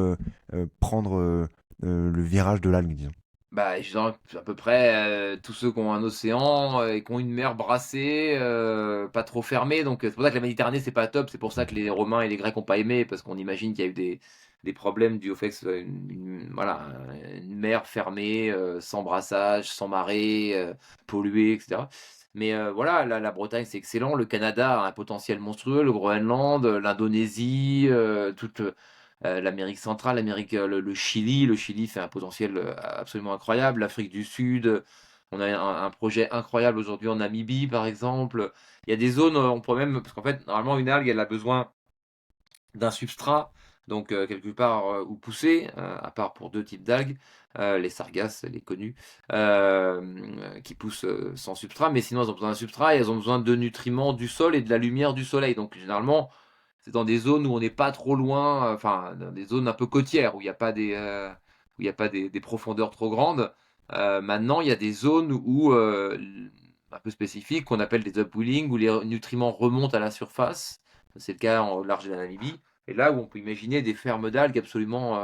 prendre le virage de l'algue, disons? Bah, je dirais à peu près, tous ceux qui ont un océan, et qui ont une mer brassée, pas trop fermée, donc c'est pour ça que la Méditerranée, c'est pas top. C'est pour ça que les Romains et les Grecs ont pas aimé, parce qu'on imagine qu'il y a eu des problèmes dus au fait que ce soit une voilà, une mer fermée, sans brassage, sans marée, polluée et cetera. Mais voilà, la Bretagne, c'est excellent. Le Canada a un potentiel monstrueux, le Groenland, l'Indonésie, toute, l'Amérique centrale, le Chili. Le Chili fait un potentiel absolument incroyable. L'Afrique du Sud, on a un projet incroyable aujourd'hui en Namibie, par exemple. Il y a des zones, on pourrait même, parce qu'en fait, normalement, une algue, elle a besoin d'un substrat, donc quelque part où pousser, à part pour deux types d'algues, les sargasses, les connues, qui poussent sans substrat, mais sinon elles ont besoin d'un substrat et elles ont besoin de nutriments du sol et de la lumière du soleil. Donc généralement, c'est dans des zones où on n'est pas trop loin, enfin dans des zones un peu côtières où il n'y a pas où il y a pas des profondeurs trop grandes. Maintenant, il y a des zones où un peu spécifiques qu'on appelle des upwelling où les nutriments remontent à la surface. C'est le cas au large de la Namibie. Et là où on peut imaginer des fermes d'algues absolument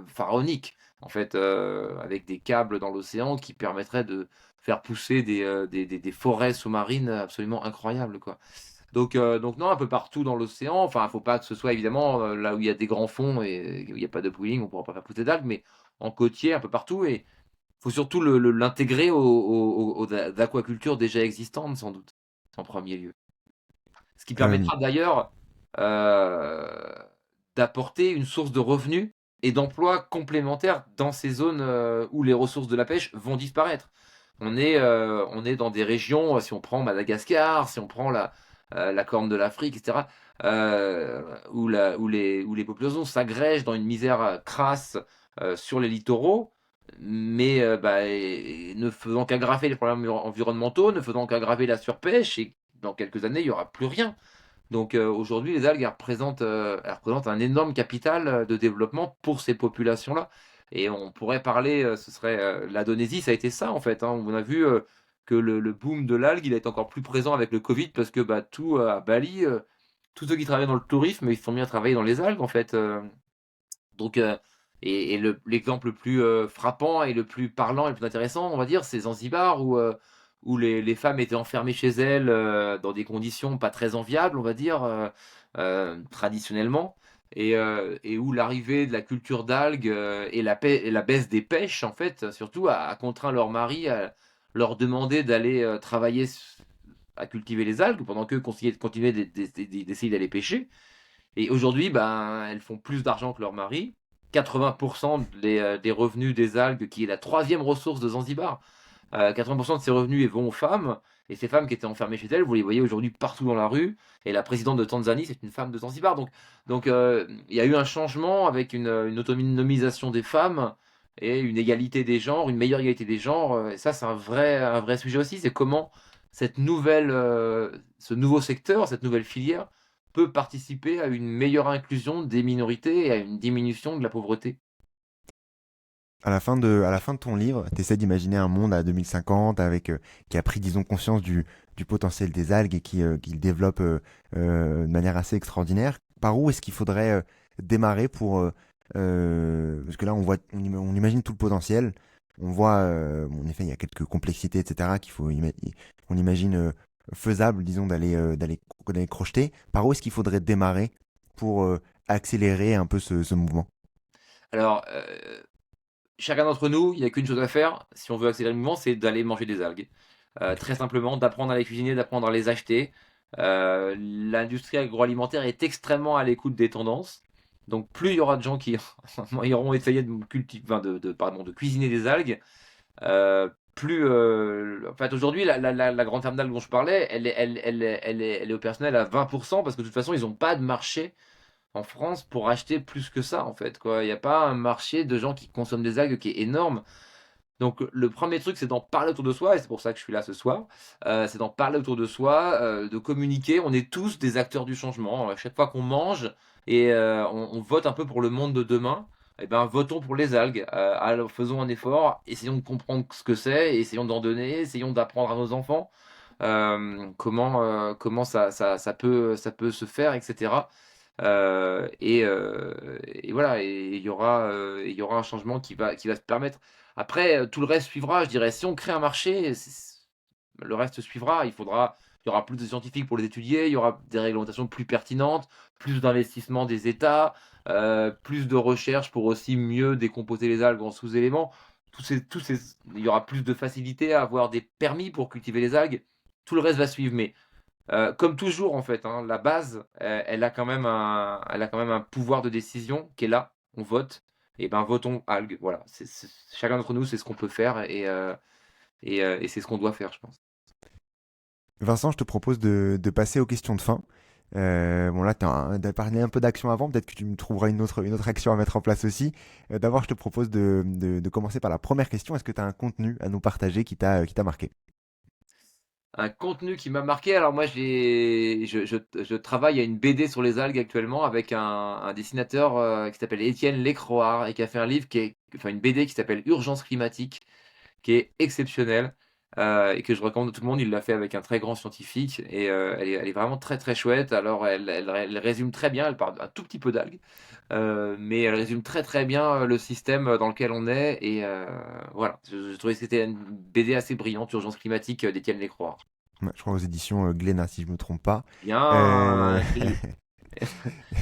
pharaoniques, en fait, avec des câbles dans l'océan qui permettraient de faire pousser des forêts sous-marines absolument incroyables, quoi. Donc non, un peu partout dans l'océan. Enfin, il faut pas que ce soit évidemment là où il y a des grands fonds et où il n'y a pas de pooling, on ne pourra pas faire pousser d'algues, mais en côtier, un peu partout. Et il faut surtout l'intégrer aux aquacultures déjà existantes, sans doute, en premier lieu. Ce qui Euh, permettra d'ailleurs euh, d'apporter une source de revenus et d'emplois complémentaires dans ces zones où les ressources de la pêche vont disparaître. On est dans des régions, si on prend Madagascar, si on prend la Corne de l'Afrique, etc., où les populations s'agrègent dans une misère crasse sur les littoraux, mais bah, et ne faisant qu'aggraver les problèmes environnementaux, ne faisant qu'aggraver la surpêche, et dans quelques années, il n'y aura plus rien. Donc aujourd'hui, les algues, elles représentent un énorme capital de développement pour ces populations-là. Et on pourrait parler, ce serait l'Indonésie, ça a été ça en fait, hein. On a vu que le boom de l'algue, il est encore plus présent avec le Covid parce que bah, tout à Bali, tous ceux qui travaillent dans le tourisme, ils se sont mis à travailler dans les algues en fait. Donc, l'exemple le plus frappant et le plus parlant et le plus intéressant, on va dire, c'est Zanzibar où les femmes étaient enfermées chez elles dans des conditions pas très enviables, on va dire, traditionnellement, et où l'arrivée de la culture d'algues et la baisse des pêches, en fait, surtout, a contraint leur mari à leur demander d'aller travailler à cultiver les algues pendant qu'eux continuaient d'essayer d'aller pêcher. Et aujourd'hui, ben, elles font plus d'argent que leur mari. 80% des revenus des algues, qui est la troisième ressource de Zanzibar, 80% de ces revenus vont aux femmes. Et ces femmes qui étaient enfermées chez elles, vous les voyez aujourd'hui partout dans la rue. Et la présidente de Tanzanie, c'est une femme de Zanzibar. Donc, il y a eu un changement avec une autonomisation des femmes et une égalité des genres, une meilleure égalité des genres. Et ça, c'est un vrai sujet aussi. C'est comment ce nouveau secteur, cette nouvelle filière peut participer à une meilleure inclusion des minorités et à une diminution de la pauvreté. à la fin de ton livre, tu essaies d'imaginer un monde à 2050 avec, qui a pris, disons, conscience du potentiel des algues et qui le développe de manière assez extraordinaire. Par où est-ce qu'il faudrait démarrer pour... parce que là, on imagine tout le potentiel. On voit, en effet, il y a quelques complexités, etc., on imagine faisable, disons, d'aller crocheter. Par où est-ce qu'il faudrait démarrer pour accélérer un peu ce mouvement? Alors, chacun d'entre nous, il n'y a qu'une chose à faire, si on veut accélérer le mouvement, c'est d'aller manger des algues. Très simplement, d'apprendre à les cuisiner, d'apprendre à les acheter. L'industrie agroalimentaire est extrêmement à l'écoute des tendances. Donc, plus il y aura de gens qui iront essayer de cuisiner des algues, en fait, aujourd'hui, la grande ferme d'algues dont je parlais, elle est opérationnelle à 20% parce que de toute façon, ils n'ont pas de marché en France pour acheter plus que ça, en fait, quoi. Il n'y a pas un marché de gens qui consomment des algues qui est énorme. Donc, le premier truc, c'est d'en parler autour de soi, et c'est pour ça que je suis là ce soir. C'est d'en parler autour de soi, de communiquer. On est tous des acteurs du changement. À chaque fois qu'on mange et on vote un peu pour le monde de demain, eh ben, votons pour les algues. Alors, faisons un effort, essayons de comprendre ce que c'est, et essayons d'en donner, essayons d'apprendre à nos enfants comment ça peut se faire, etc. Et voilà, et il y aura un changement qui va se permettre. Après, tout le reste suivra, je dirais. Si on crée un marché, le reste suivra. Il y aura plus de scientifiques pour les étudier, il y aura des réglementations plus pertinentes, plus d'investissements des États, plus de recherche pour aussi mieux décomposer les algues en sous-éléments. Tous ces il y aura plus de facilité à avoir des permis pour cultiver les algues. Tout le reste va suivre, mais comme toujours en fait, hein, la base, elle a quand même un pouvoir de décision qui est là. On vote et ben, votons algues. Voilà, chacun d'entre nous, c'est ce qu'on peut faire et c'est ce qu'on doit faire, je pense. Vincent, je te propose de passer aux questions de fin. Bon là, tu as parlé un peu d'action avant, peut-être que tu me trouveras une autre action à mettre en place aussi. D'abord, je te propose de commencer par la première question. Est-ce que tu as un contenu à nous partager qui t'a marqué? Un contenu qui m'a marqué, alors moi je travaille à une BD sur les algues actuellement avec un dessinateur, qui s'appelle Étienne Lécroard et qui a fait un livre enfin une BD qui s'appelle Urgence climatique, qui est exceptionnelle, et que je recommande à tout le monde. Il l'a fait avec un très grand scientifique et elle est vraiment très, très chouette. Alors elle résume très bien, elle parle un tout petit peu d'algues, mais elle résume très, très bien, le système, dans lequel on est et voilà. Je trouvais que c'était une BD assez brillante, Urgence climatique, d'Étienne Lécroard. Ouais, je crois aux éditions Glénat, si je me trompe pas. Bien Euh, vu.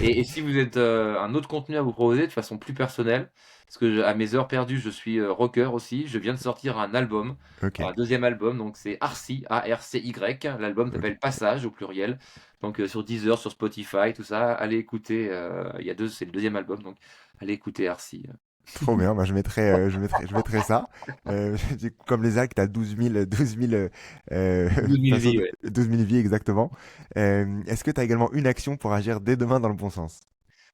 Et si vous êtes, un autre contenu à vous proposer de façon plus personnelle, parce que à mes heures perdues, je suis, rocker aussi. Je viens de sortir un album, ok, un deuxième album, donc c'est Arcy, A-R-C-Y. L'album ok. s'appelle Passage au pluriel. Donc sur Deezer, sur Spotify, tout ça. Allez écouter, c'est le deuxième album, donc allez écouter Arcy. Trop bien, bah, je mettrai ça. Comme les actes, t'as 12 000 12 000 façons vies, ouais. 12 000 vies exactement. Est-ce que tu as également une action pour agir dès demain dans le bon sens?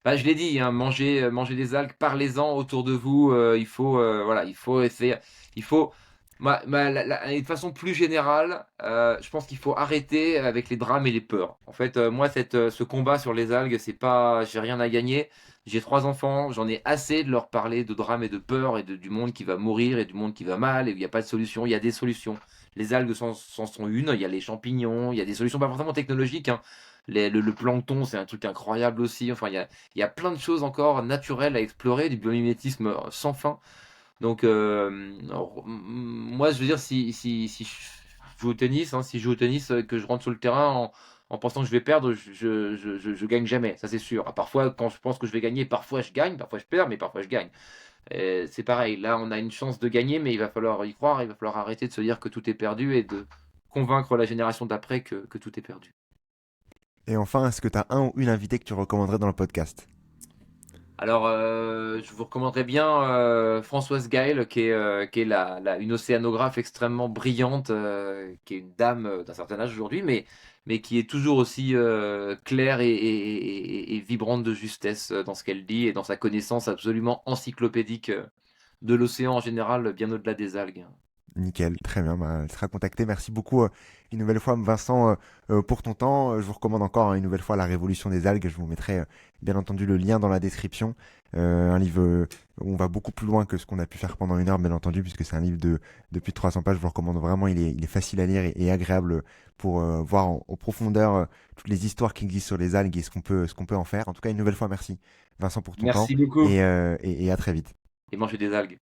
Bah, je l'ai dit, hein, manger des algues, parlez-en autour de vous. Voilà, il faut essayer. Il faut. Et de façon plus générale, je pense qu'il faut arrêter avec les drames et les peurs. En fait, moi, ce combat sur les algues, c'est pas, j'ai rien à gagner. J'ai 3 enfants, j'en ai assez de leur parler de drames et de peurs et du monde qui va mourir et du monde qui va mal et où il n'y a pas de solution. Il y a des solutions. Les algues s'en sont une. Il y a les champignons, il y a des solutions pas forcément technologiques, hein. Le plancton, c'est un truc incroyable aussi. Enfin, il y a plein de choses encore naturelles à explorer, du biomimétisme sans fin. Donc, moi, je veux dire, si je joue au tennis, hein, si je joue au tennis, que je rentre sur le terrain en pensant que je vais perdre, je gagne jamais, ça c'est sûr. Ah, parfois, quand je pense que je vais gagner, parfois je gagne, parfois je perds, mais parfois je gagne. C'est pareil, là, on a une chance de gagner, mais il va falloir y croire, il va falloir arrêter de se dire que tout est perdu et de convaincre la génération d'après que tout est perdu. Et enfin, est-ce que tu as un ou une invité que tu recommanderais dans le podcast? Alors, je vous recommanderais bien Françoise Gaël, qui est une océanographe extrêmement brillante, qui est une dame d'un certain âge aujourd'hui, mais qui est toujours aussi claire et vibrante de justesse dans ce qu'elle dit et dans sa connaissance absolument encyclopédique de l'océan en général, bien au-delà des algues. Nickel, très bien, bah, elle sera contactée. Merci beaucoup une nouvelle fois, Vincent, pour ton temps. Je vous recommande encore une nouvelle fois La Révolution des algues. Je vous mettrai bien entendu le lien dans la description. Un livre où on va beaucoup plus loin que ce qu'on a pu faire pendant une heure, bien entendu, puisque c'est un livre de plus de 300 pages. Je vous le recommande vraiment. Il est facile à lire et agréable pour voir en profondeur toutes les histoires qui existent sur les algues et ce qu'on peut en faire. En tout cas, une nouvelle fois, merci, Vincent, pour ton temps Merci beaucoup et à très vite. et mangez des algues.